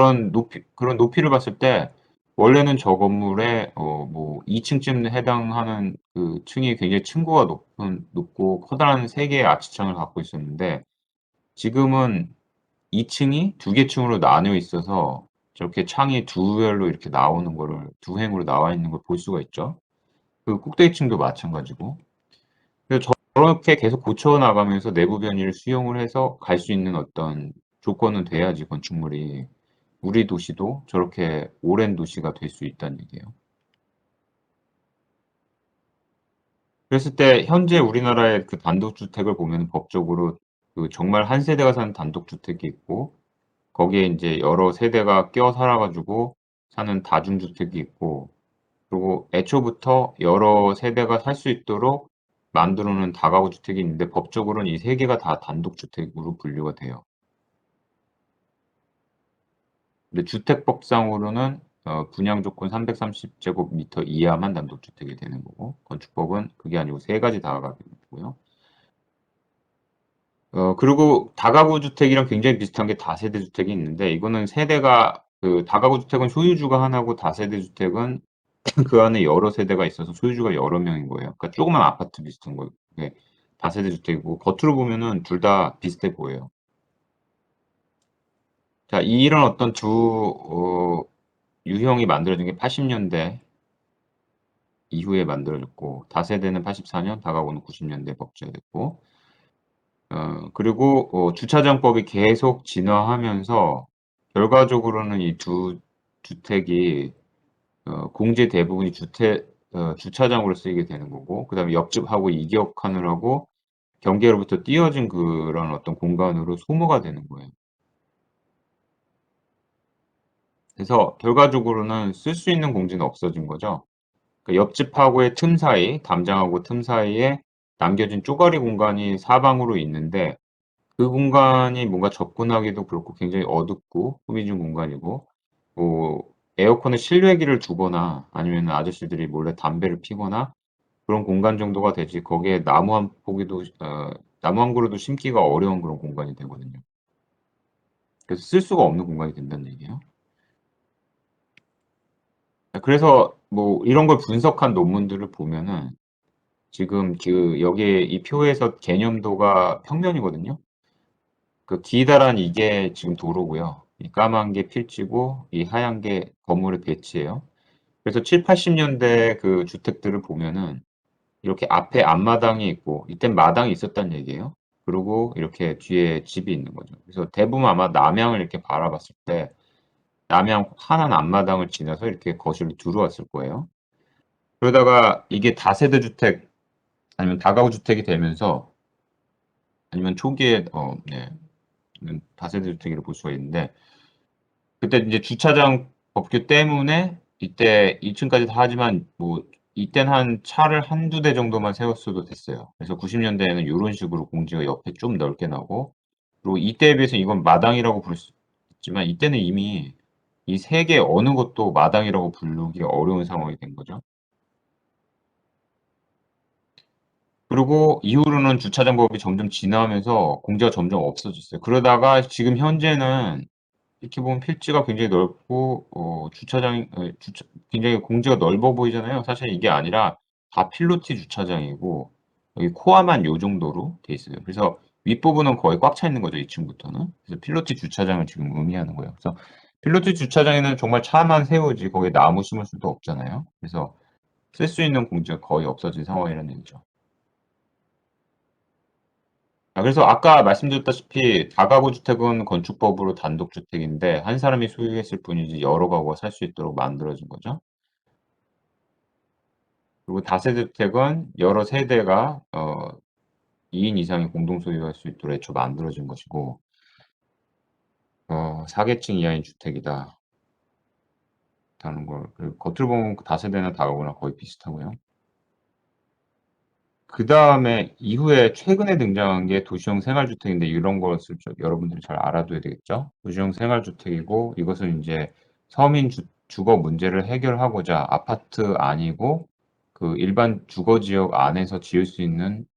그런 높이를 봤을 때 원래는 저 건물에 뭐 2층쯤 해당하는 그 층이 굉장히 층고가 높고 커다란 3개의 아치창을 갖고 있었는데, 지금은 2층이 2개 층으로 나뉘어 있어서 저렇게 창이 두 별로 이렇게 나오는 거를, 두 횡으로 나와 있는 걸 볼 수가 있죠. 그 꼭대기층도 마찬가지고. 그래서 저렇게 계속 고쳐 나가면서 내부 변이를 수용을 해서 갈 수 있는 어떤 조건은 돼야지 건축물이 우리 도시도 저렇게 오랜 도시가 될 수 있다는 얘기예요. 그랬을 때 현재 우리나라의 그 단독주택을 보면 법적으로 그 정말 한 세대가 사는 단독주택이 있고, 거기에 이제 여러 세대가 껴 살아 가지고 사는 다중주택이 있고, 그리고 애초부터 여러 세대가 살 수 있도록 만들어 놓은 다가구 주택이 있는데, 법적으로는 이 세 개가 다 단독주택으로 분류가 돼요. 근데 주택법상으로는 분양 조건 330제곱미터 이하만 단독주택이 되는 거고, 건축법은 그게 아니고 세 가지 다가구 되고요. 그리고 다가구 주택이랑 굉장히 비슷한 게 다세대 주택이 있는데, 이거는 세대가 다가구 주택은 소유주가 하나고 다세대 주택은 그 안에 여러 세대가 있어서 소유주가 여러 명인 거예요. 그러니까 조그만 아파트 비슷한 거예요. 그게 다세대 주택이고, 겉으로 보면은 둘 다 비슷해 보여요. 자, 이런 어떤 유형이 만들어진 게 80년대 이후에 만들어졌고, 다세대는 84년, 다가구는 90년대 법제됐고, 그리고 주차장법이 계속 진화하면서 결과적으로는 이 두 주택이 공제 대부분이 주차장으로 쓰이게 되는 거고, 그다음에 옆집하고 이격하느라고 경계로부터 띄어진 그런 어떤 공간으로 소모가 되는 거예요. 그래서 결과적으로는 쓸 수 있는 공지는 없어진 거죠. 그러니까 옆집하고의 틈 사이, 담장하고 틈 사이에 남겨진 쪼가리 공간이 사방으로 있는데, 그 공간이 뭔가 접근하기도 그렇고 굉장히 어둡고 꾸미진 공간이고, 뭐 에어컨에 실외기를 두거나 아니면 아저씨들이 몰래 담배를 피거나 그런 공간 정도가 되지, 거기에 나무 한 그루도 심기가 어려운 그런 공간이 되거든요. 그래서 쓸 수가 없는 공간이 된다는 얘기예요. 그래서 뭐 이런 걸 분석한 논문들을 보면은 지금 여기에 이 표에서 개념도가 평면이거든요. 그 기다란 이게 지금 도로고요. 이 까만 게 필지고 이 하얀 게 건물의 배치예요. 그래서 7, 80년대 그 주택들을 보면은 이렇게 앞에 앞마당이 있고, 이땐 마당이 있었다는 얘기예요. 그리고 이렇게 뒤에 집이 있는 거죠. 그래서 대부분 아마 남향을 이렇게 바라봤을 때 남향 환한 앞마당을 지나서 이렇게 거실로 들어왔을 거예요. 그러다가 이게 다세대 주택 아니면 다가구 주택이 되면서, 아니면 초기에 네, 다세대 주택이라고 볼 수가 있는데, 그때 이제 주차장 법규 때문에 이때 2층까지 다 하지만 뭐 이때는 한 차를 한두 대 정도만 세웠어도 됐어요. 그래서 90년대에는 요런 식으로 공지가 옆에 좀 넓게 나오고, 그리고 이때에 비해서 이건 마당이라고 부를 수 있지만 이때는 이미 이 세 개 어느 것도 마당이라고 부르기 어려운 상황이 된 거죠. 그리고 이후로는 주차장법이 점점 진화하면서 공지가 점점 없어졌어요. 그러다가 지금 현재는 이렇게 보면 필지가 굉장히 넓고 굉장히 공지가 넓어 보이잖아요. 사실 이게 아니라 다 필로티 주차장이고 여기 코아만 요 정도로 돼 있어요. 그래서 윗부분은 거의 꽉 차 있는 거죠, 2층부터는. 그래서 필로티 주차장을 지금 의미하는 거예요. 그래서 필로티 주차장에는 정말 차만 세우지 거기에 나무 심을 수도 없잖아요. 그래서 쓸 수 있는 공지가 거의 없어진 상황이라는 얘기죠. 그래서 아까 말씀드렸다시피 다가구 주택은 건축법으로 단독주택인데 한 사람이 소유했을 뿐이지 여러 가구가 살 수 있도록 만들어진 거죠. 그리고 다세대 주택은 여러 세대가 2인 이상이 공동 소유할 수 있도록 애초 만들어진 것이고 4계층 이하인 주택이다. 다는 걸. 그리고 겉으로 보면 다세대나 다가구나 거의 비슷하고요. 그다음에 이후에 최근에 등장한 게 도시형 생활주택인데 이런 것을 여러분들이 잘 알아둬야 되겠죠. 도시형 생활주택이고 이것은 이제 서민 주거 문제를 해결하고자 아파트 아니고 그 일반 주거 지역 안에서 지을 수 있는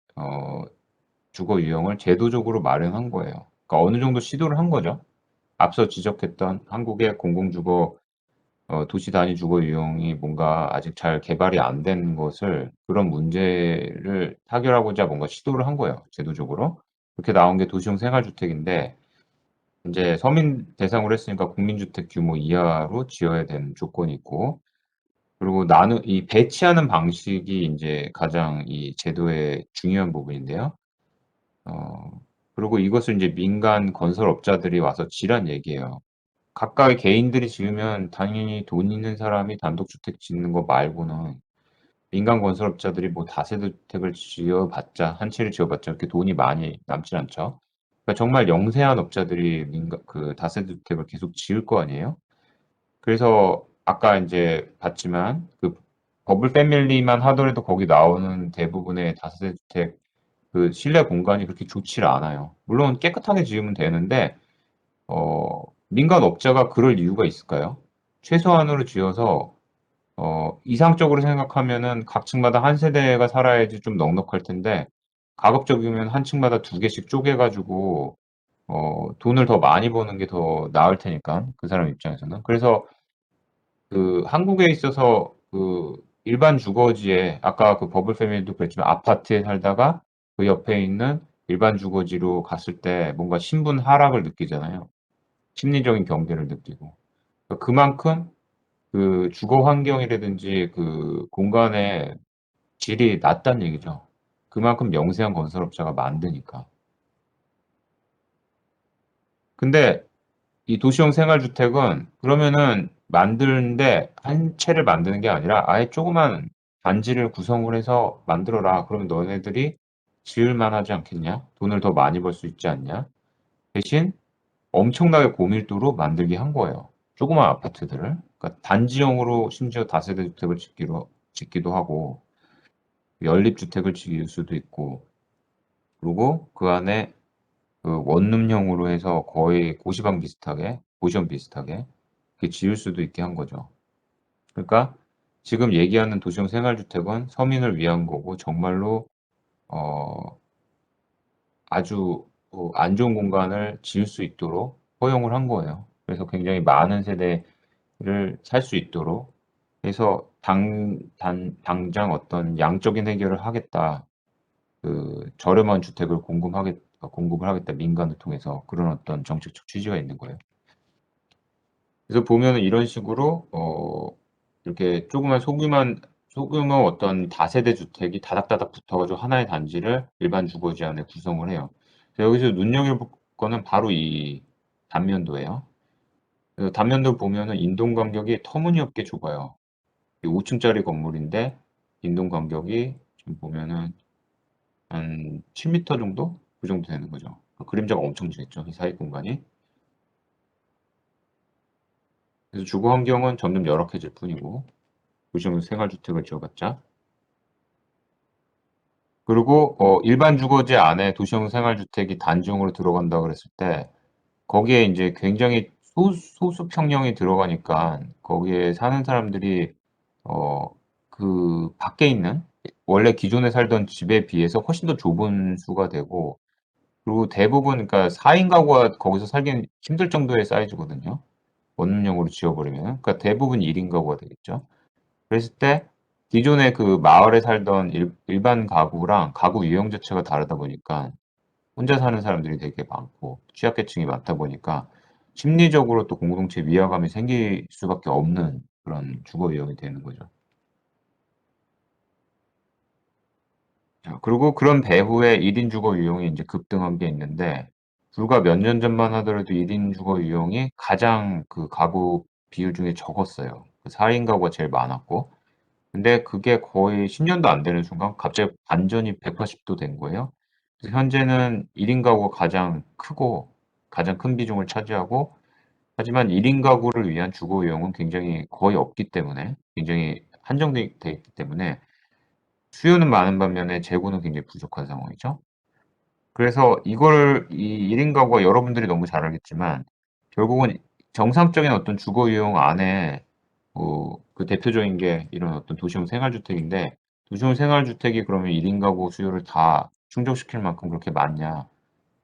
주거 유형을 제도적으로 마련한 거예요. 그러니까 어느 정도 시도를 한 거죠. 앞서 지적했던 한국의 공공주거 도시 단위 주거 유형이 뭔가 아직 잘 개발이 안 된 것을 그런 문제를 타결하고자 뭔가 시도를 한 거예요, 제도적으로. 그렇게 나온 게 도시형 생활주택인데 인제 서민 대상으로 했으니까 국민주택 규모 이하로 지어야 되는 조건이 있고 그리고 이 배치하는 방식이 인제 가장 이 제도의 중요한 부분인데요. 그리고 이것을 인제 민간 건설업자들이 와서 지란 얘기예요. 각각의 개인들이 지으면 당연히 돈 있는 사람이 단독주택 짓는 거 말고는 민간 건설업자들이 뭐 다세대 주택을 지어봤자 한 채를 지어봤자 그렇게 돈이 많이 남질 않죠. 그러니까 정말 영세한 업자들이 그 다세대 주택을 계속 지을 거 아니에요. 그래서 아까 인제 봤지만 그 버블 패밀리만 하더라도 거기 나오는 대부분의 다세대 주택 그 실내 공간이 그렇게 좋지를 않아요. 물론 깨끗하게 지으면 되는데 민간 업자가 그럴 이유가 있을까요? 최소한으로 지어서 이상적으로 생각하면은 각 층마다 한 세대가 살아야지 좀 넉넉할 텐데 가급적이면 한 층마다 2개씩 쪼개 가지고 돈을 더 많이 버는 게 더 나을 테니깐 그 사람 입장에서는. 그래서 그 한국에 있어서 그 일반 주거지에 아까 그 버블 패밀리도 그랬지만 아파트에 살다가 그 옆에 있는 일반 주거지로 갔을 때 뭔가 신분 하락을 느끼잖아요. 심리적인 경계를 느끼고. 그만큼 그 주거 환경이라든지 그 공간의 질이 낮다는 얘기죠. 그만큼 영세한 건설업자가 많으니까. 근데 이 도시형 생활주택은 그러면은 만드는데 한 채를 만드는 게 아니라 아예 조그만 단지를 구성을 해서 만들어라. 그러면 너네들이 지을 만하지 않겠냐? 돈을 더 많이 벌 수 있지 않냐? 대신 엄청나게 고밀도로 만들게 한 거예요. 조그만 아파트들을. 그러니까 단지형으로 심지어 다세대 주택을 짓기도 하고 연립주택을 지을 수도 있고 그리고 그 안에 그 원룸형으로 해서 거의 고시방 비슷하게 고시원 비슷하게 이렇게 지을 수도 있게 한 거죠. 그러니까 지금 얘기하는 도시형 생활주택은 서민을 위한 거고 정말로 어 아주 안 좋은 공간을 지을 수 있도록 허용을 한 거예요. 그래서 굉장히 많은 세대를 살 수 있도록 해서 당장 어떤 양적인 해결을 하겠다. 그 저렴한 주택을 공급을 하겠다. 민간을 통해서 그런 어떤 정책적 취지가 있는 거예요. 그래서 보면은 이런 식으로 이렇게 조그만 소규모 어떤 다세대 주택이 다닥다닥 붙어 가지고 하나의 단지를 일반 주거지 안에 구성을 해요. 그래서 여기서 눈여겨볼 거는 바로 이 단면도예요. 그래서 단면도 보면은 인동 간격이 터무니없게 좁아요. 5층짜리 건물인데 인동 간격이 지금 보면은 한 7m 정도? 그 정도 되는 거죠. 그림자가 엄청 지겠죠, 이 사이 공간이. 그래서 주거 환경은 점점 열악해질 뿐이고 도시형 생활주택을 지어봤자. 그리고 일반 주거지 안에 도시형 생활주택이 단지용으로 들어간다 그랬을 때 거기에 인제 굉장히 소수 평형이 들어가니까 거기에 사는 사람들이 그 밖에 있는 원래 기존에 살던 집에 비해서 훨씬 더 좁은 수가 되고 그리고 대부분 그러니까 4인 가구가 거기서 살기는 힘들 정도의 사이즈거든요, 원룸형으로 지어 버리면은. 그러니까 대부분 1인 가구가 되겠죠. 그랬을 때 기존에 그 마을에 살던 일반 가구랑 가구 유형 자체가 다르다 보니까 혼자 사는 사람들이 되게 많고 취약계층이 많다 보니까 심리적으로 또 공동체 위화감이 생길 수밖에 없는 그런 주거 유형이 되는 거죠. 자, 그리고 그런 배후에 1인 주거 유형이 이제 급등한 게 있는데 불과 몇 년 전만 하더라도 1인 주거 유형이 가장 그 가구 비율 중에 적었어요. 그 4인 가구가 제일 많았고 근데 그게 거의 10년도 안 되는 순간 갑자기 반전이 180도 된 거예요. 그래서 현재는 1인 가구가 가장 크고 가장 큰 비중을 차지하고 하지만 1인 가구를 위한 주거 유형은 굉장히 거의 없기 때문에 굉장히 한정돼 있기 때문에 수요는 많은 반면에 재고는 굉장히 부족한 상황이죠. 그래서 이거를 이 1인 가구가 여러분들이 너무 잘 알겠지만 결국은 정상적인 어떤 주거 유형 안에 그 대표적인 게 이런 어떤 도시형 생활주택인데 도시형 생활주택이 그러면 1인 가구 수요를 다 충족시킬 만큼 그렇게 많냐?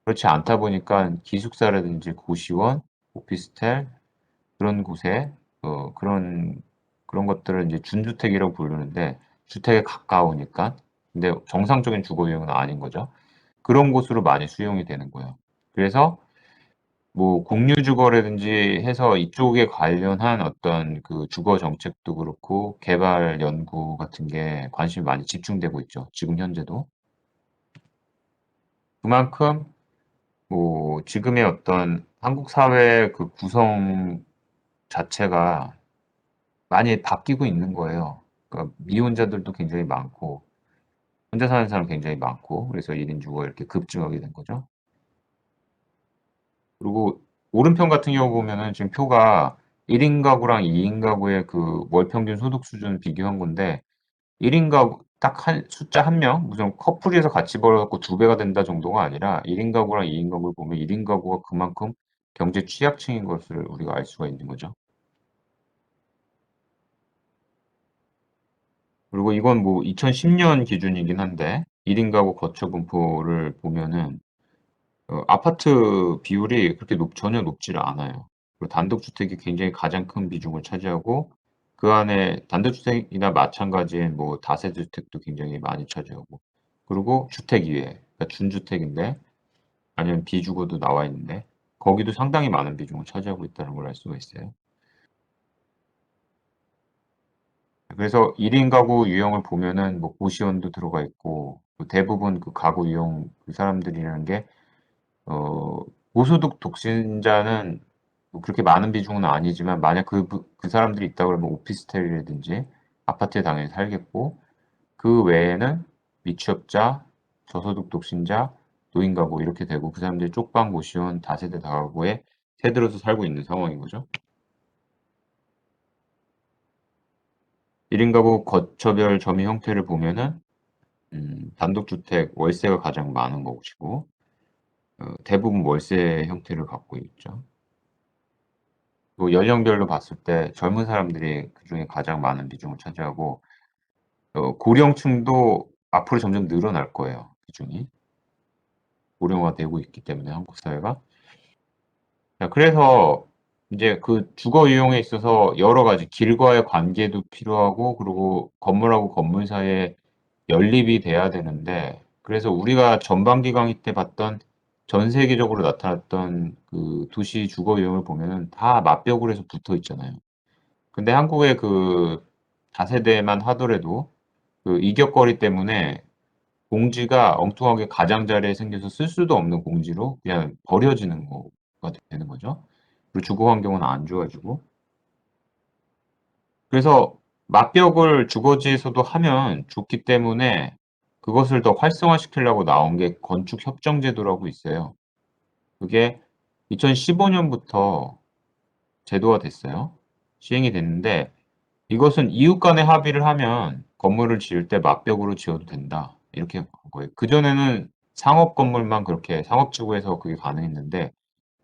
그렇지 않다 보니까 기숙사라든지 고시원, 오피스텔 그런 곳에 그런 것들을 이제 준주택이라고 부르는데 주택에 가까우니까 근데 정상적인 주거 유형은 아닌 거죠. 그런 곳으로 많이 수용이 되는 거예요. 그래서 뭐 공유주거라든지 해서 이쪽에 관련한 어떤 그 주거 정책도 그렇고 개발 연구 같은 게 관심이 많이 집중되고 있죠. 지금 현재도. 그만큼 뭐 지금의 어떤 한국 사회 그 구성 자체가 많이 바뀌고 있는 거예요. 그러니까 미혼자들도 굉장히 많고 혼자 사는 사람 굉장히 많고 그래서 1인 주거가 이렇게 급증하게 된 거죠. 그리고 오른편 같은 경우 보면은 지금 표가 1인 가구랑 2인 가구의 그 월 평균 소득 수준 비교한 건데 1인 가구 딱 한 숫자 한 명 무슨 커플이서 같이 벌어 갖고 2배가 된다 정도가 아니라 1인 가구랑 2인 가구를 보면 1인 가구가 그만큼 경제 취약층인 것을 우리가 알 수가 있는 거죠. 그리고 이건 뭐 2010년 기준이긴 한데 1인 가구 거처 분포를 보면은 아파트 비율이 그렇게 전혀 높지를 않아요. 그리고 단독주택이 굉장히 가장 큰 비중을 차지하고 그 안에 단독주택이나 마찬가지인 뭐 다세대주택도 굉장히 많이 차지하고 그리고 주택 이외에 그러니까 준주택인데 아니면 비주거도 나와 있는데 거기도 상당히 많은 비중을 차지하고 있다는 걸 알 수가 있어요. 그래서 1인 가구 유형을 보면은 뭐 고시원도 들어가 있고 대부분 그 가구 유형 그 사람들이라는 게 어 고소득 독신자는 뭐 그렇게 많은 비중은 아니지만 만약 그 사람들이 있다 그러면 오피스텔이라든지 아파트에 당연히 살겠고 그 외에는 미취업자, 저소득 독신자, 노인 가구 이렇게 되고 그 사람들이 쪽방 고시원 다세대 다가구에 새들어서 살고 있는 상황인 거죠. 1인 가구 거처별 점유 형태를 보면은 단독주택 월세가 가장 많은 것이고 대부분 월세 형태를 갖고 있죠. 또 연령별로 봤을 때 젊은 사람들이 그중에 가장 많은 비중을 차지하고 고령층도 앞으로 점점 늘어날 거예요, 비중이. 고령화되고 있기 때문에 한국 사회가. 자, 그래서 이제 그 주거 이용에 있어서 여러 가지 길과의 관계도 필요하고 그리고 건물하고 건물 사이에 연립이 돼야 되는데 그래서 우리가 전반기 강의 때 봤던 전 세계적으로 나타났던 그 도시 주거 유형을 보면은 다 맞벽으로 해서 붙어 있잖아요. 근데 한국의 그 다세대만 하더라도 그 이격거리 때문에 공지가 엉뚱하게 가장자리에 생겨서 쓸 수도 없는 공지로 그냥 버려지는 거가 되는 거죠. 그리고 주거 환경은 안 좋아지고. 그래서 맞벽을 주거지에서도 하면 좋기 때문에 그것을 더 활성화시키려고 나온 게 건축협정제도라고 있어요. 그게 2015년부터 제도화 됐어요. 시행이 됐는데 이것은 이웃 간에 합의를 하면 건물을 지을 때 맞벽으로 지어도 된다. 이렇게 한 거예요. 그전에는 상업 건물만 그렇게 상업지구에서 그게 가능했는데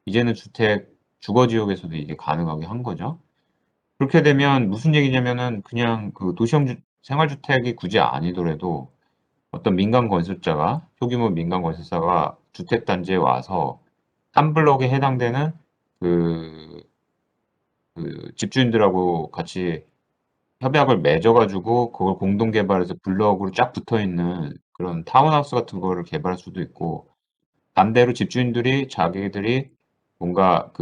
이제는 주거 지역에서도 이게 가능하게 한 거죠. 그렇게 되면 무슨 얘기냐면은 그냥 그 도시형 생활주택이 굳이 아니더라도 어떤 민간 건설자가 소규모 민간 건설사가 주택단지에 와서 한 블록에 해당되는 그, 그 집주인들하고 같이 협약을 맺어 가지고 그걸 공동 개발해서 블럭으로 쫙 붙어 있는 그런 타운하우스 같은 거를 개발할 수도 있고 반대로 집주인들이 자기들이 뭔가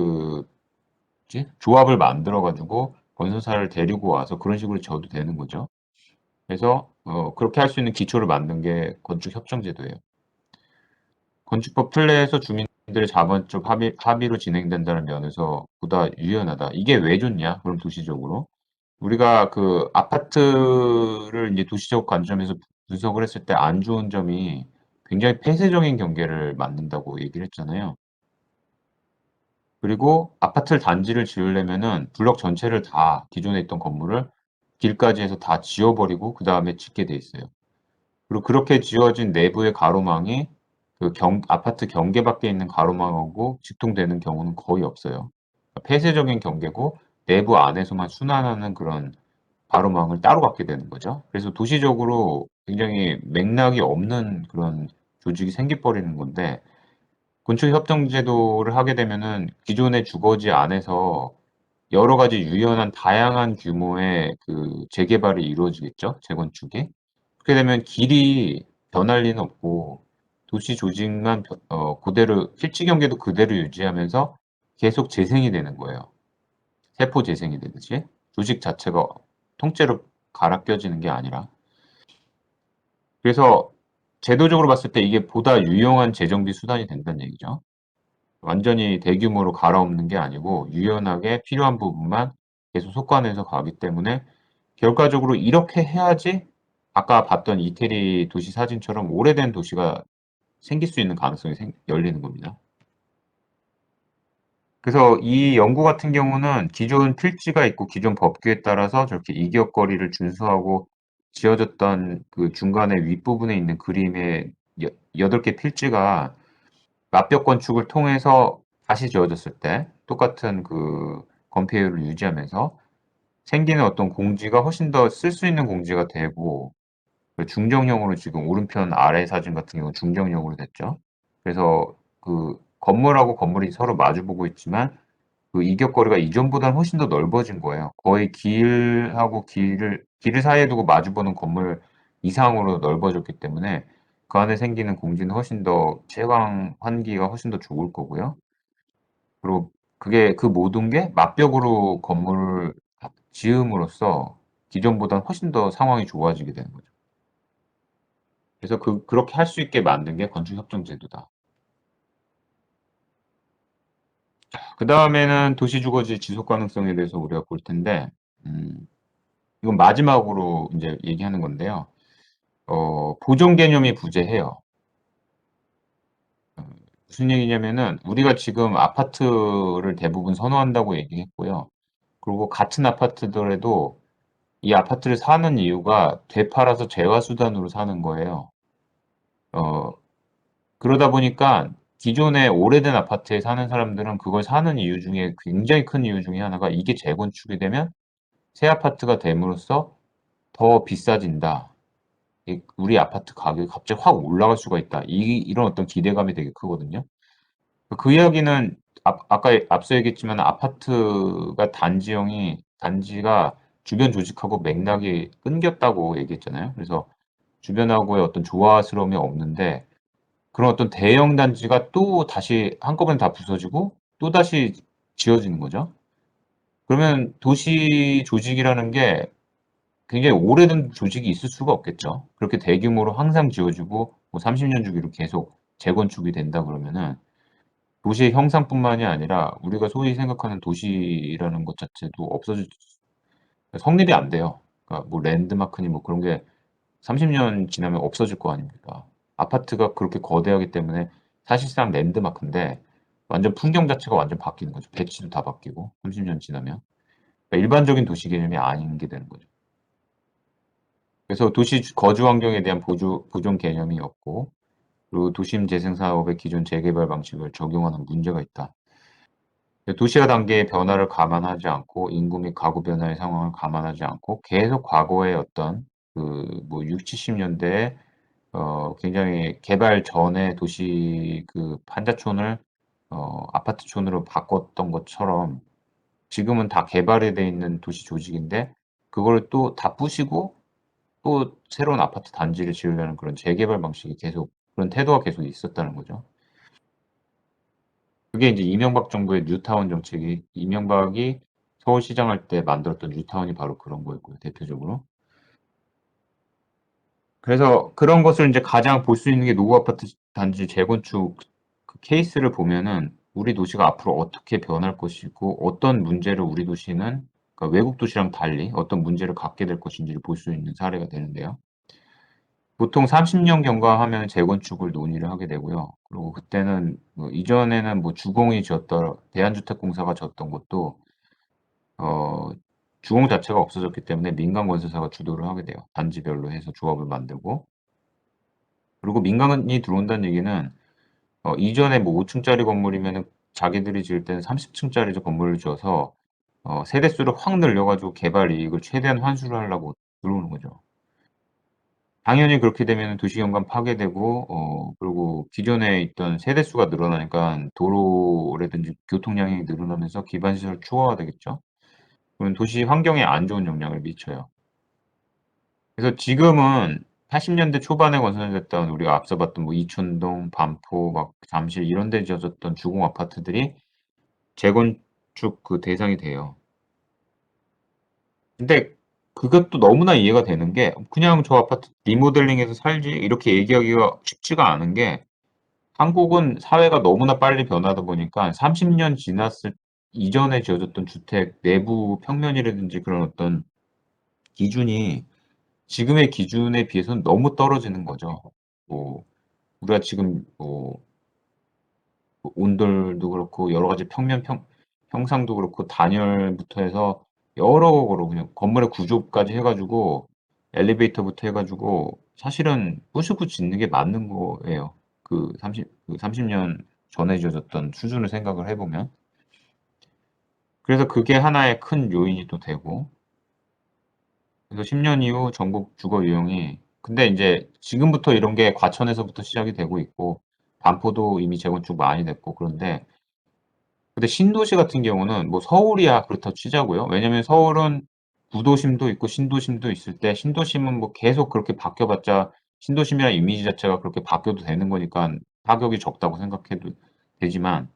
조합을 만들어 가지고 건설사를 데리고 와서 그런 식으로 지어도 되는 거죠. 그래서 그렇게 할 수 있는 기초를 만든 게 건축협정제도예요. 건축법 틀내에서 주민들의 자발적 합의로 진행된다는 면에서 보다 유연하다. 이게 왜 좋냐? 그럼 도시적으로 우리가 그 아파트를 이제 도시적 관점에서 분석을 했을 때 안 좋은 점이 굉장히 폐쇄적인 경계를 만든다고 얘기를 했잖아요. 그리고 아파트를 단지를 지으려면은 블록 전체를 다 기존에 있던 건물을 길까지 해서 다 지워 버리고 그다음에 짓게 돼 있어요. 그리고 그렇게 지어진 내부의 가로망이 아파트 경계 밖에 있는 가로망하고 직통되는 경우는 거의 없어요. 폐쇄적인 경계고 내부 안에서만 순환하는 그런 가로망을 따로 갖게 되는 거죠. 그래서 도시적으로 굉장히 맥락이 없는 그런 조직이 생겨 버리는 건데 건축협정제도를 하게 되면은 기존의 주거지 안에서 여러 가지 유연한 다양한 규모의 그 재개발이 이루어지겠죠, 재건축이. 그렇게 되면 길이 변할 리는 없고 도시 조직만 그대로 필지 경계도 그대로 유지하면서 계속 재생이 되는 거예요. 세포 재생이 되듯이. 조직 자체가 통째로 갈아 껴지는 게 아니라. 그래서 제도적으로 봤을 때 이게 보다 유용한 재정비 수단이 된다는 얘기죠. 완전히 대규모로 갈아엎는 게 아니고 유연하게 필요한 부분만 계속 속관해서 가기 때문에 결과적으로 이렇게 해야지 아까 봤던 이태리 도시 사진처럼 오래된 도시가 생길 수 있는 가능성이 열리는 겁니다. 그래서 이 연구 같은 경우는 기존 필지가 있고 기존 법규에 따라서 저렇게 이격거리를 준수하고 지어졌던 그 중간에 윗부분에 있는 그림의 8개 필지가 맞벽 건축을 통해서 다시 지어졌을 때 똑같은 그 건폐율을 유지하면서 생기는 어떤 공지가 훨씬 더 쓸 수 있는 공지가 되고 중정형으로 지금 오른편 아래 사진 같은 경우는 중정형으로 됐죠. 그래서 그 건물하고 건물이 서로 마주보고 있지만 그 이격거리가 이전보다는 훨씬 더 넓어진 거예요. 거의 길을 사이에 두고 마주보는 건물 이상으로 넓어졌기 때문에 그 안에 생기는 공지는 훨씬 더 채광 환기가 훨씬 더 좋을 거고요. 그리고 그 모든 게 맞벽으로 건물을 지음으로써 기존보다는 훨씬 더 상황이 좋아지게 되는 거죠. 그래서 그렇게 할 수 있게 만든 게 건축협정제도다. 그다음에는 도시주거지 지속 가능성에 대해서 우리가 볼 텐데 이건 마지막으로 인제 얘기하는 건데요. 보존 개념이 부재해요. 무슨 얘기냐면은 우리가 지금 아파트를 대부분 선호한다고 얘기했고요. 그리고 같은 아파트더라도 이 아파트를 사는 이유가 되팔아서 재화 수단으로 사는 거예요. 어 그러다 보니까 기존에 오래된 아파트에 사는 사람들은 그걸 사는 이유 중에 굉장히 큰 이유 중에 하나가 이게 재건축이 되면 새 아파트가 됨으로써 더 비싸진다. 우리 아파트 가격이 갑자기 확 올라갈 수가 있다. 이런 어떤 기대감이 되게 크거든요. 그 이야기는 아까 앞서 얘기했지만 단지가 주변 조직하고 맥락이 끊겼다고 얘기했잖아요. 그래서 주변하고의 어떤 조화스러움이 없는데 그런 어떤 대형 단지가 또 다시 한꺼번에 다 부서지고 또다시 지어지는 거죠. 그러면 도시 조직이라는 게 굉장히 오래된 조직이 있을 수가 없겠죠. 그렇게 대규모로 항상 지어지고 뭐 30년 주기로 계속 재건축이 된다 그러면은 도시의 형상뿐만이 아니라 우리가 소위 생각하는 도시라는 것 자체도 성립이 안 돼요. 그러니까 뭐 랜드마크니 뭐 그런 게 30년 지나면 없어질 거 아닙니까. 아파트가 그렇게 거대하기 때문에 사실상 랜드마크인데 완전 풍경 자체가 완전 바뀌는 거죠. 배치도 다 바뀌고 30년 지나면. 그러니까 일반적인 도시 개념이 아닌 게 되는 거죠. 그래서 도시 거주 환경에 대한 보존 개념이 없고 그리고 도심 재생 사업의 기존 재개발 방식을 적용하는 문제가 있다. 도시화 단계의 변화를 감안하지 않고 인구 및 가구 변화의 상황을 감안하지 않고 계속 과거의 어떤 뭐 60-70년대에 굉장히 개발 전에 도시 판자촌을 아파트촌으로 바꿨던 것처럼 지금은 다 개발이 돼 있는 도시 조직인데 그거를 또 다 부시고 또 새로운 아파트 단지를 지으려는 그런 재개발 방식이 그런 태도가 계속 있었다는 거죠. 그게 이제 이명박 정부의 뉴타운 정책이 이명박이 서울시장 할 때 만들었던 뉴타운이 바로 그런 거였고요, 대표적으로. 그래서 그런 것을 이제 가장 볼 수 있는 게 노후 아파트 단지 재건축 그 케이스를 보면은 우리 도시가 앞으로 어떻게 변할 것이고 어떤 문제를 우리 도시는 그러니까 외국 도시랑 달리 어떤 문제를 갖게 될 것인지를 볼 수 있는 사례가 되는데요. 보통 30년 경과하면 재건축을 논의를 하게 되고요. 그리고 그때는 뭐 이전에는 뭐 주공이 지었던 대한주택공사가 지었던 것도 어 주공 자체가 없어졌기 때문에 민간 건설사가 주도를 하게 돼요. 단지별로 해서 조합을 만들고. 그리고 민간이 들어온다는 얘기는 이전에 뭐 5 층짜리 건물이면은 자기들이 지을 때는 30 층짜리 건물을 지어서 세대 수를 확 늘려 가지고 개발 이익을 최대한 환수를 하려고 들어오는 거죠. 당연히 그렇게 되면은 도시 경관 파괴되고 그리고 기존에 있던 세대 수가 늘어나니까 도로라든지 교통량이 늘어나면서 기반 시설 초과가 되겠죠. 그러면 도시 환경에 안 좋은 영향을 미쳐요. 그래서 지금은 80 년대 초반에 건설됐던 우리가 앞서 봤던 뭐 이촌동, 반포, 막 잠실 이런 데 지어졌던 주공 아파트들이 재건축 그 대상이 돼요. 근데 그것도 너무나 이해가 되는 게 그냥 "저 아파트 리모델링해서 살지." 이렇게 얘기하기가 쉽지가 않은 게 한국은 사회가 너무나 빨리 변하다 보니까 30년 지났을 이전에 지어졌던 주택 내부 평면이라든지 그런 어떤 기준이 지금의 기준에 비해서는 너무 떨어지는 거죠. 뭐 우리가 지금 뭐 온돌도 그렇고 여러 가지 평면 형상도 그렇고 단열부터 해서 여러 거로 그냥 건물의 구조까지 해 가지고 엘리베이터부터 해 가지고 사실은 부수고 짓는 게 맞는 거예요. 그 30년 전에 지어졌던 수준을 생각을 해 보면. 그래서 그게 하나의 큰 요인이 또 되고 그래서 10년 이후 전국 주거 유형이 근데 인제 지금부터 이런 게 과천에서부터 시작이 되고 있고 반포도 이미 재건축 많이 됐고 그런데 근데 신도시 같은 경우는 뭐 서울이야 그렇다고 치자고요. 왜냐면 서울은 구도심도 있고 신도심도 있을 때 신도심은 뭐 계속 그렇게 바뀌어 봤자 신도심이라는 이미지 자체가 그렇게 바뀌어도 되는 거니깐 타격이 적다고 생각해도 되지만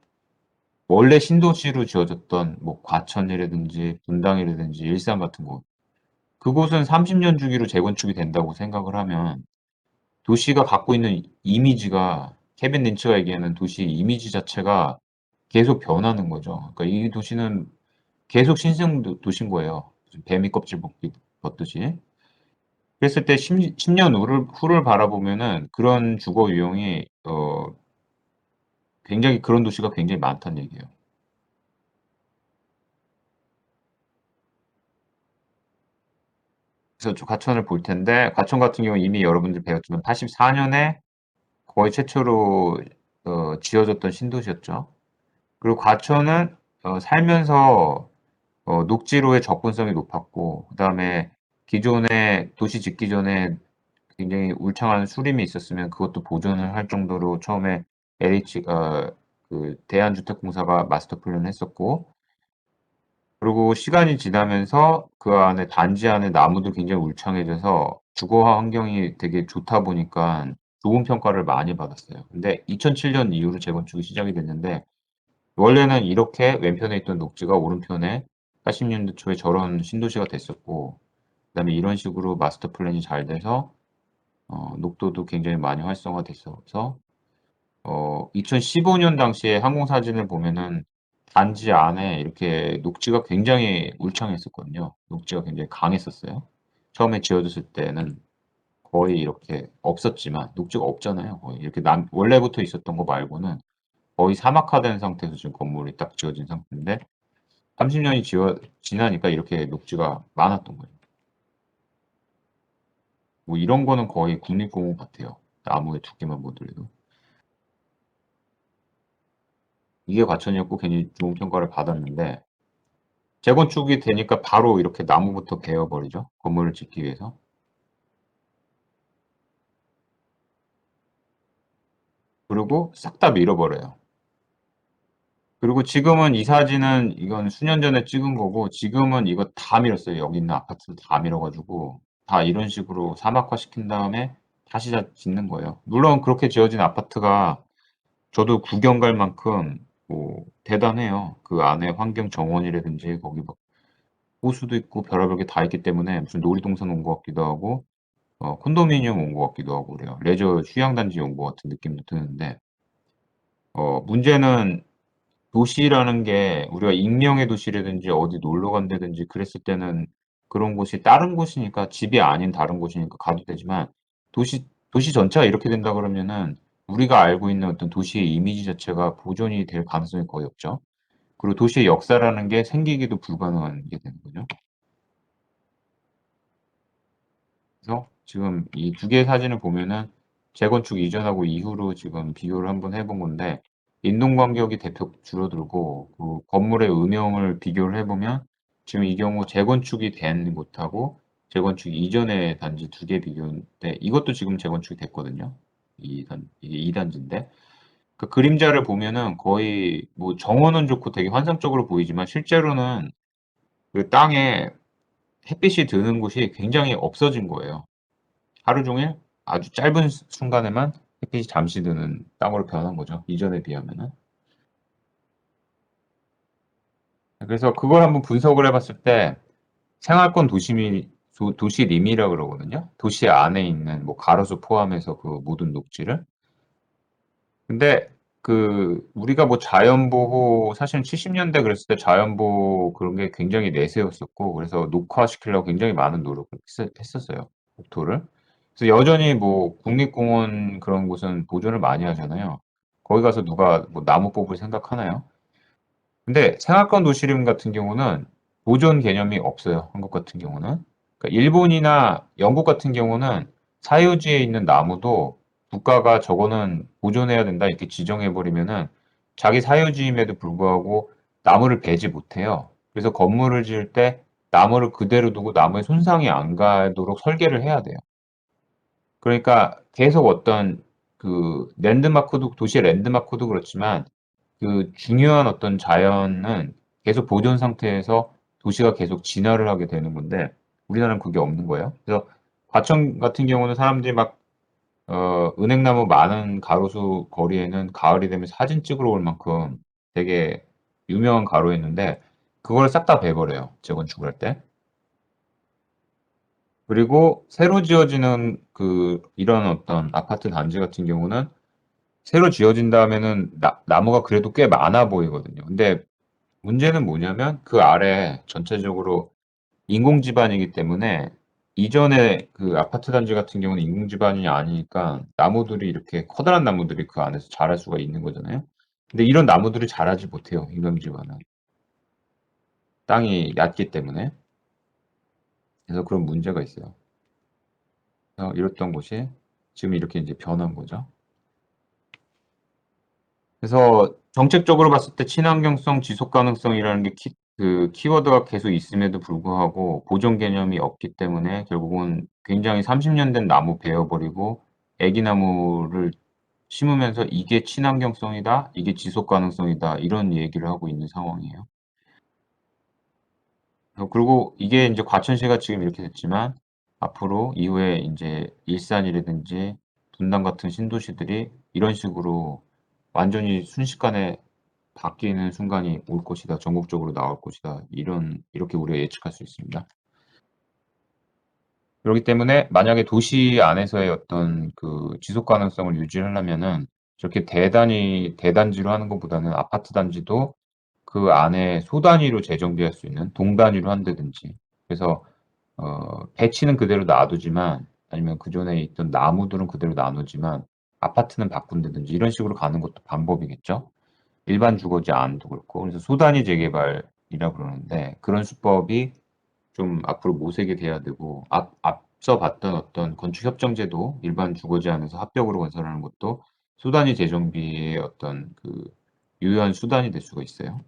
원래 신도시로 지어졌던 뭐 과천이라든지 분당이라든지 일산 같은 곳 그곳은 30년 주기로 재건축이 된다고 생각을 하면 도시가 갖고 있는 이미지가 케빈 린치가 얘기하는 도시의 이미지 자체가 계속 변하는 거죠. 그러니까 이 도시는 계속 신생 도시인 거예요. 무슨 뱀이 껍질 벗듯이. 그랬을 때 10년 후를 바라보면은 그런 주거 유형이 굉장히 그런 도시가 굉장히 많다는 얘기예요. 그래서 저 과천을 볼 텐데 과천 같은 경우는 이미 여러분들 배웠지만 84 년에 거의 최초로 지어졌던 신도시였죠. 그리고 과천은 살면서 녹지로의 접근성이 높았고 그다음에 기존에 도시 짓기 전에 굉장히 울창한 수림이 있었으면 그것도 보존을 할 정도로 처음에 LH 그 대한주택공사가 마스터 플랜을 했었고 그리고 시간이 지나면서 그 안에 단지 안에 나무도 굉장히 울창해져서 주거 환경이 되게 좋다 보니까 좋은 평가를 많이 받았어요. 근데 2007년 이후로 재건축이 시작이 됐는데 원래는 이렇게 왼편에 있던 녹지가 오른편에 80 년대 초에 저런 신도시가 됐었고 그다음에 이런 식으로 마스터 플랜이 잘 돼서 녹도도 굉장히 많이 활성화됐어서 2015년 당시에 항공사진을 보면은 단지 안에 이렇게 녹지가 굉장히 울창했었거든요. 녹지가 굉장히 강했었어요. 처음에 지어졌을 때는 거의 이렇게 없었지만 녹지가 없잖아요. 거의 이렇게 원래부터 있었던 거 말고는 거의 사막화된 상태에서 지금 건물이 딱 지어진 상태인데 30 년이 지나니까 이렇게 녹지가 많았던 거예요. 뭐 이런 거는 거의 국립공원 같아요. 나무의 두께만 보더라도. 이게 과천이었고 굉장히 좋은 평가를 받았는데 재건축이 되니까 바로 이렇게 나무부터 베어 버리죠, 건물을 짓기 위해서. 그리고 싹 다 밀어 버려요. 그리고 지금은 이 사진은 이건 수년 전에 찍은 거고 지금은 이거 다 밀었어요. 여기 있는 아파트를 다 밀어 가지고 다 이런 식으로 사막화시킨 다음에 다시 짓는 거예요. 물론 그렇게 지어진 아파트가 저도 구경 갈 만큼 뭐 대단해요. 그 안에 환경 정원이라든지 거기 막 호수도 있고 별의별 게 다 있기 때문에 무슨 놀이동산 온 것 같기도 하고 콘도미니엄 온 것 같기도 하고 그래요. 레저 휴양단지에 온 것 같은 느낌도 드는데 문제는 도시라는 게 우리가 익명의 도시라든지 어디 놀러 간다든지 그랬을 때는 그런 곳이 다른 곳이니까 집이 아닌 다른 곳이니까 가도 되지만 도시 전체가 이렇게 된다 그러면은 우리가 알고 있는 어떤 도시의 이미지 자체가 보존이 될 가능성이 거의 없죠. 그리고 도시의 역사라는 게 생기기도 불가능한 게 되는 거죠. 그래서 지금 이 두 개의 사진을 보면은 재건축 이전하고 이후로 지금 비교를 한번 해본 건데 인동간격이 대폭 줄어들고 그 건물의 음영을 비교를 해 보면 지금 이 경우 재건축이 된 곳하고 재건축 이전의 단지 두 개 비교인데 이것도 지금 재건축이 됐거든요. 이게 2 단지인데 그 그림자를 보면은 거의 뭐 정원은 좋고 되게 환상적으로 보이지만 실제로는 그 땅에 햇빛이 드는 곳이 굉장히 없어진 거예요. 하루 종일 아주 짧은 순간에만 햇빛이 잠시 드는 땅으로 변한 거죠, 이전에 비하면은. 그래서 그걸 한번 분석을 해 봤을 때 생활권 도시림이라 그러거든요. 도시 안에 있는 뭐 가로수 포함해서 그 모든 녹지를. 근데 우리가 뭐 자연보호 사실은 70 년대 그랬을 때 자연보호 그런 게 굉장히 내세웠었고 그래서 녹화시키려고 굉장히 많은 노력을 했었어요, 국토를. 그래서 여전히 뭐 국립공원 그런 곳은 보존을 많이 하잖아요. 거기 가서 누가 뭐 나무 뽑을 생각하나요? 근데 생활권 도시림 같은 경우는 보존 개념이 없어요, 한국 같은 경우는. 그러니까 일본이나 영국 같은 경우는 사유지에 있는 나무도 국가가 저거는 보존해야 된다 이렇게 지정해 버리면은 자기 사유지임에도 불구하고 나무를 베지 못해요. 그래서 건물을 지을 때 나무를 그대로 두고 나무에 손상이 안 가도록 설계를 해야 돼요. 그러니까 계속 어떤 도시의 랜드마크도 그렇지만 그 중요한 어떤 자연은 계속 보존 상태에서 도시가 계속 진화를 하게 되는 건데 우리나라는 그게 없는 거예요. 그래서 과천 같은 경우는 사람들이 막 은행나무 많은 가로수 거리에는 가을이 되면 사진 찍으러 올 만큼 되게 유명한 가로였는데 그걸 싹 다 베버려요, 재건축을 할 때. 그리고 새로 지어지는 이런 어떤 아파트 단지 같은 경우는 새로 지어진 다음에는 나무가 그래도 꽤 많아 보이거든요. 근데 문제는 뭐냐면 그 아래 전체적으로 인공 지반이기 때문에 이전에 그 아파트 단지 같은 경우는 인공 지반이 아니니까 나무들이 이렇게 커다란 나무들이 그 안에서 자랄 수가 있는 거잖아요. 근데 이런 나무들이 자라지 못해요, 인공 지반은. 땅이 얕기 때문에. 그래서 그런 문제가 있어요. 그래서 이랬던 곳이 지금 이렇게 이제 변한 거죠. 그래서 정책적으로 봤을 때 친환경성, 지속 가능성이라는 게 키워드가 계속 있음에도 불구하고 보존 개념이 없기 때문에 결국은 굉장히 30년 된 나무 베어 버리고 애기 나무를 심으면서 "이게 친환경성이다. 이게 지속 가능성이다." 이런 얘기를 하고 있는 상황이에요. 그리고 이게 인제 과천시가 지금 이렇게 됐지만 앞으로 이후에 인제 일산이라든지 분당 같은 신도시들이 이런 식으로 완전히 순식간에 바뀌는 순간이 올 것이다. 전국적으로 나올 것이다. 이렇게 우리가 예측할 수 있습니다. 그렇기 때문에 만약에 도시 안에서의 어떤 지속 가능성을 유지하려면은 저렇게 대단지로 하는 것보다는 아파트 단지도 그 안에 소 단위로 재정비할 수 있는 동 단위로 한다든지 그래서 배치는 그대로 놔두지만 아니면 그전에 있던 나무들은 그대로 나누지만 아파트는 바꾼다든지 이런 식으로 가는 것도 방법이겠죠. 일반 주거지 안도 그렇고 그래서 소단위 재개발이라 그러는데 그런 수법이 좀 앞으로 모색이 돼야 되고 앞서 봤던 어떤 건축 협정제도 일반 주거지 안에서 합벽으로 건설하는 것도 소단위 재정비의 어떤 유효한 수단이 될 수가 있어요.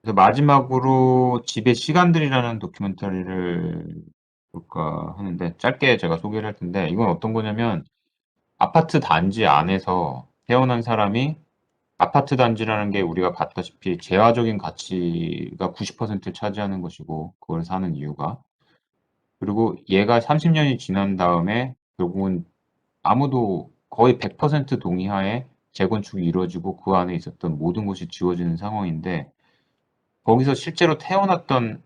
그래서 마지막으로 집의 시간들이라는 다큐멘터리를 볼까 하는데 짧게 제가 소개를 할 텐데 이건 어떤 거냐면 아파트 단지 안에서 태어난 사람이 아파트 단지라는 게 우리가 봤다시피 재화적인 가치가 90%를 차지하는 것이고 그걸 사는 이유가. 그리고 얘가 30 년이 지난 다음에 결국은 아무도 거의 100% 동의하에 재건축이 이루어지고 그 안에 있었던 모든 것이 지워지는 상황인데 거기서 실제로 태어났던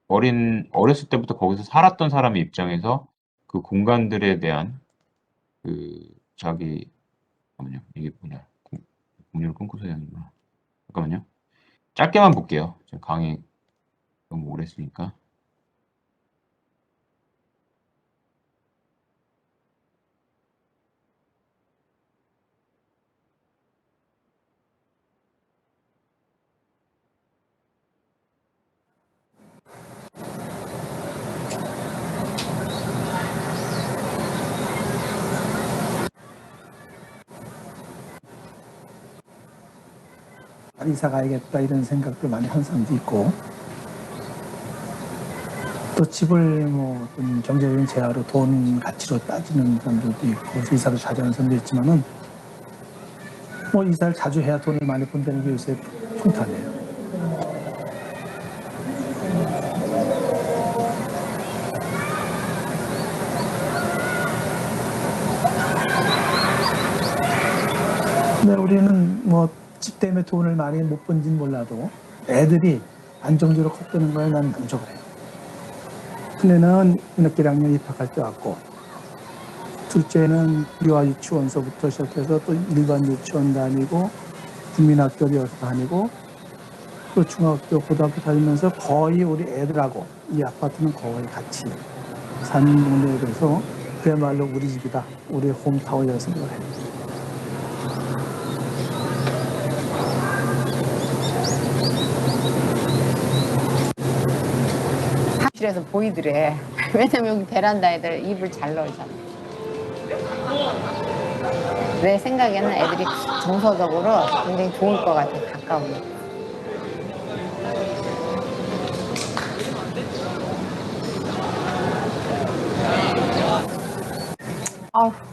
어렸을 때부터 거기서 살았던 사람의 입장에서 그 공간들에 대한 잠깐만요. 이게 뭐냐. 공유를 끊고서 해야 하는구나. 잠깐만요. 짧게만 볼게요. 지금 강의 너무 오래 했으니까. 이사 가야겠다 이런 생각도 많이 한 사람도 있고 또 집을 뭐 어떤 경제적인 재화로 돈 가치로 따지는 사람들도 있고 그래서 이사를 자주 하는 사람도 있지만은 뭐 이사를 자주 해야 돈을 많이 번다는 게 요새 풍탄이에요. 근데 우리는 뭐 집 때문에 돈을 많이 못 번진 몰라도 애들이 안정적으로 컸다는 걸 나는 만족을 해요. 큰애는 중학교 1학년 입학할 때 왔고 둘째는 유아 유치원서부터 시작해서 또 일반 유치원 다니고 국민학교를 여기서 다니고 또 중학교 고등학교 다니면서 거의 우리 애들하고 이 아파트는 거의 같이 사는 동네에 대해서 그야말로 우리 집이다, 우리 홈타운이라고 생각을 해요. 실에서 보이더래. 왜냐면 여기 베란다에들 이불 잘 넣으잖아. 내 생각에는 애들이 정서적으로 굉장히 좋을 것 같아, 가까우면.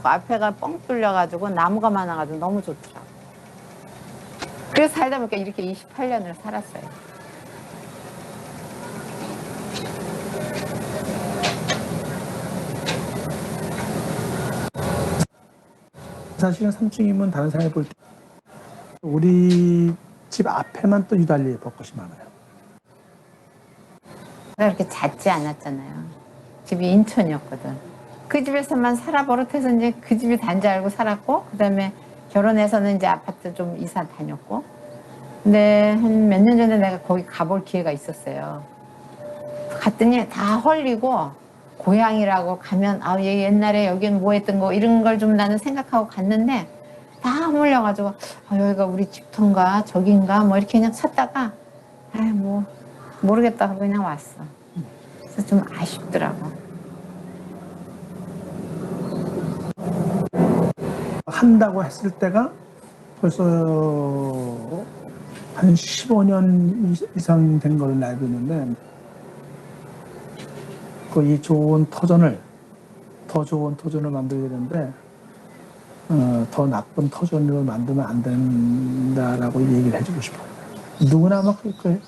앞에가 뻥 뚫려가지고 나무가 많아가지고 너무 좋더라고. 그래서 살다 보니까 이렇게 28년을 살았어요. 사실은 3층이면 다른 사람이 볼 때 우리 집 앞에만 또 유달리 벚꽃이 많아요. 내가 그렇게 잦지 않았잖아요. 집이 인천이었거든. 그 집에서만 살아 버릇해서 이제 그 집이 단지 알고 살았고, 그 다음에 결혼해서는 이제 아파트 좀 이사 다녔고, 근데 한 몇 년 전에 내가 거기 가볼 기회가 있었어요. 갔더니 다 헐리고 고향이라고 가면 얘 옛날에 여긴 뭐 했던 거 이런 걸 좀 나는 생각하고 갔는데 다 허물려가지고 여기가 우리 집터인가 저긴가 뭐 이렇게 그냥 찾다가 뭐 모르겠다 하고 그냥 왔어. 그래서 좀 아쉽더라고. 한다고 했을 때가 벌써 한 15년 이상 된 걸로 알고 있는데 이 좋은 터전을 더 좋은 터전을 만들어야 되는데 더 나쁜 터전으로 만들면 안 된다라고 얘기를 해주고 싶어요. 누구나 아마 그럴 거예요.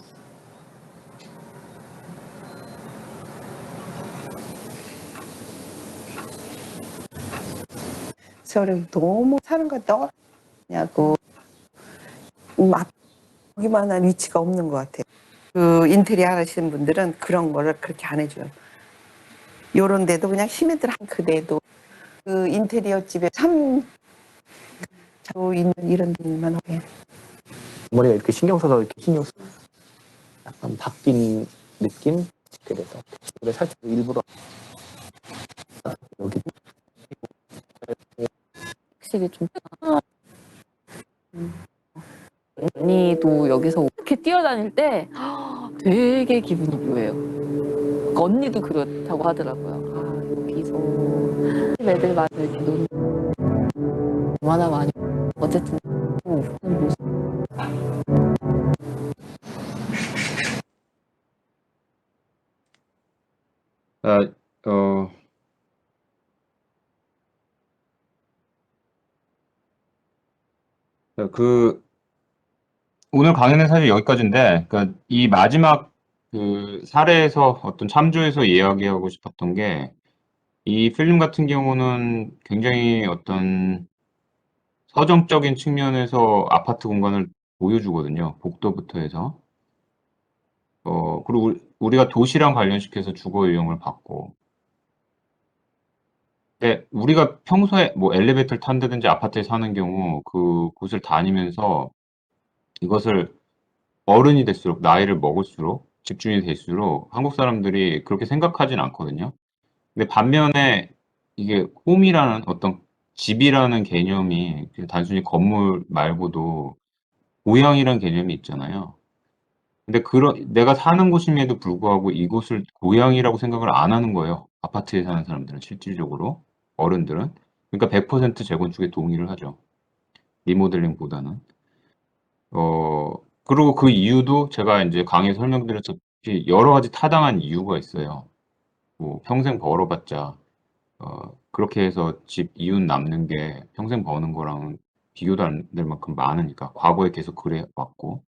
저를 너무 사는 거 떠냐고 막 거기만한 위치가 없는 것 같아요. 그 인테리어 하시는 분들은 그런 거를 그렇게 안 해줘요. 요런 데도 그냥 시민들 그대도 그 인테리어 집에 참 자고 있는 이런 일만 해요. 머리가 이렇게 신경 써서 이렇게 신경 써 약간 바뀐 느낌? 그래서 그래 살짝 일부러 여기 확실히 좀 언니도 여기서 이렇게 뛰어다닐 때 되게 기분이 묘해요. 언니도 그렇다고 하더라고요. 여기서 애들 많이 이렇게 노는 얼마나 많이 어쨌든 오늘 강의는 사실 여기까지인데, 그러니까 이 마지막 사례에서 어떤 참조해서 이야기하고 싶었던 게, 이 필름 같은 경우는 굉장히 어떤 서정적인 측면에서 아파트 공간을 보여주거든요. 복도부터 해서. 그리고 우리가 도시랑 관련시켜서 주거 유형을 봤고. 근데 우리가 평소에 뭐 엘리베이터를 탄다든지 아파트에 사는 경우 그곳을 다니면서 이것을 어른이 될수록 나이를 먹을수록 집중이 될수록 한국 사람들이 그렇게 생각하진 않거든요. 근데 반면에 이게 홈이라는 어떤 집이라는 개념이 그냥 단순히 건물 말고도 고향이라는 개념이 있잖아요. 근데 내가 사는 곳임에도 불구하고 이곳을 고향이라고 생각을 안 하는 거예요. 아파트에 사는 사람들은 실질적으로 어른들은. 그러니까 100% 재건축에 동의를 하죠. 리모델링보다는. 그리고 그 이유도 제가 이제 강의에 설명드렸다시피 여러 가지 타당한 이유가 있어요. 뭐 평생 벌어봤자 그렇게 해서 집 이웃 남는 게 평생 버는 거랑은 비교도 안 될 만큼 많으니까 과거에 계속 그래 왔고.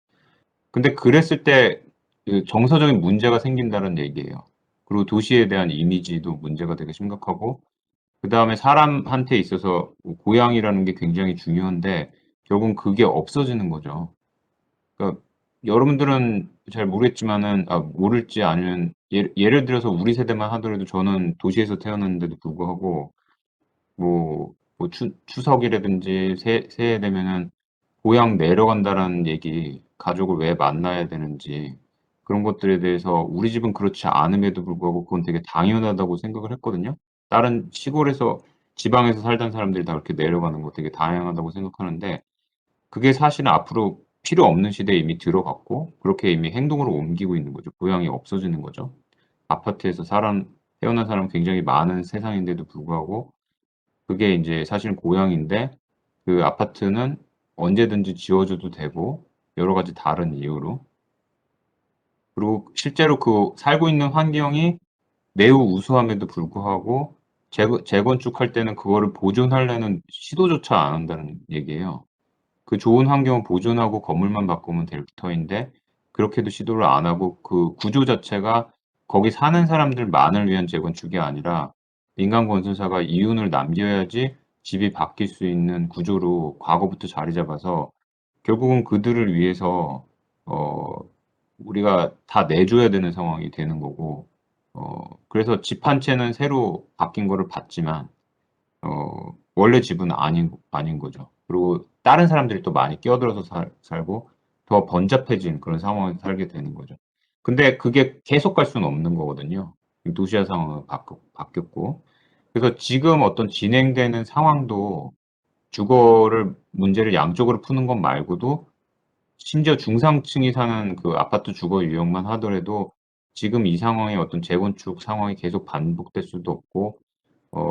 근데 그랬을 때 그 정서적인 문제가 생긴다는 얘기예요. 그리고 도시에 대한 이미지도 문제가 되게 심각하고 그다음에 사람한테 있어서 고향이라는 게 굉장히 중요한데 결국은 그게 없어지는 거죠. 그러니까 여러분들은 잘 모르겠지만은 모를지 아니면 예를 들어서 우리 세대만 하더라도 저는 도시에서 태어났는데도 불구하고 뭐 추석이라든지 새해 되면은 고향 내려간다라는 얘기, 가족을 왜 만나야 되는지 그런 것들에 대해서 우리 집은 그렇지 않음에도 불구하고 그건 되게 당연하다고 생각을 했거든요. 다른 시골에서 지방에서 살던 사람들이 다 그렇게 내려가는 거 되게 당연하다고 생각하는데 그게 사실은 앞으로 필요 없는 시대에 이미 들어갔고 그렇게 이미 행동으로 옮기고 있는 거죠. 고향이 없어지는 거죠. 아파트에서 태어난 사람 굉장히 많은 세상인데도 불구하고 그게 인제 사실은 고향인데 그 아파트는 언제든지 지어줘도 되고 여러 가지 다른 이유로. 그리고 실제로 그 살고 있는 환경이 매우 우수함에도 불구하고 재건축할 때는 그거를 보존하려는 시도조차 안 한다는 얘기예요. 그 좋은 환경을 보존하고 건물만 바꾸면 될 터인데 그렇게도 시도를 안 하고 그 구조 자체가 거기 사는 사람들만을 위한 재건축이 아니라 민간 건설사가 이윤을 남겨야지 집이 바뀔 수 있는 구조로 과거부터 자리 잡아서 결국은 그들을 위해서 우리가 다 내줘야 되는 상황이 되는 거고 그래서 집 한 채는 새로 바뀐 거를 봤지만 원래 집은 아닌 거죠. 그리고 다른 사람들이 또 많이 끼어들어서 살고 더 번잡해진 그런 상황에서 살게 되는 거죠. 근데 그게 계속 갈 수는 없는 거거든요. 도시화 상황은 바뀌었고. 그래서 지금 어떤 진행되는 상황도 문제를 양쪽으로 푸는 것 말고도 심지어 중상층이 사는 그 아파트 주거 유형만 하더라도 지금 이 상황의 어떤 재건축 상황이 계속 반복될 수도 없고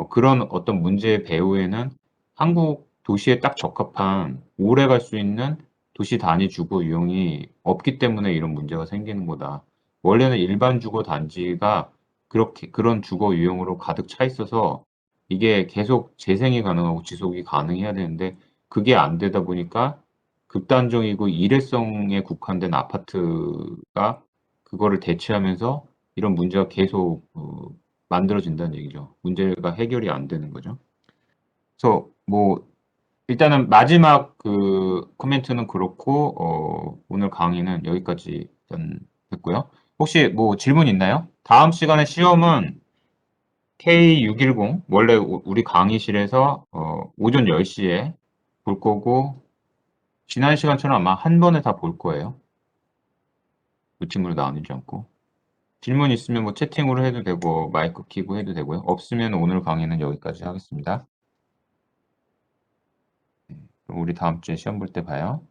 그런 어떤 문제의 배후에는 한국 도시에 딱 적합한 오래 갈 수 있는 도시 단위 주거 유형이 없기 때문에 이런 문제가 생기는 거다. 원래는 일반 주거 단지가 그런 주거 유형으로 가득 차 있어서 이게 계속 재생이 가능하고 지속이 가능해야 되는데 그게 안 되다 보니까 극단적이고 일회성에 국한된 아파트가 그거를 대체하면서 이런 문제가 계속 만들어진다는 얘기죠. 문제가 해결이 안 되는 거죠. 그래서 뭐 일단은 마지막 그 코멘트는 그렇고 오늘 강의는 여기까지 일단 됐고요. 혹시 뭐 질문 있나요? 다음 시간에 시험은 K610 원래 우리 강의실에서 오전 10시에 볼 거고 지난 시간처럼 아마 한 번에 다 볼 거예요. 두 팀으로 나누지 않고. 질문 있으면 뭐 채팅으로 해도 되고 마이크 켜고 해도 되고요. 없으면 오늘 강의는 여기까지 하겠습니다. 그럼 우리 다음 주에 시험 볼 때 봐요.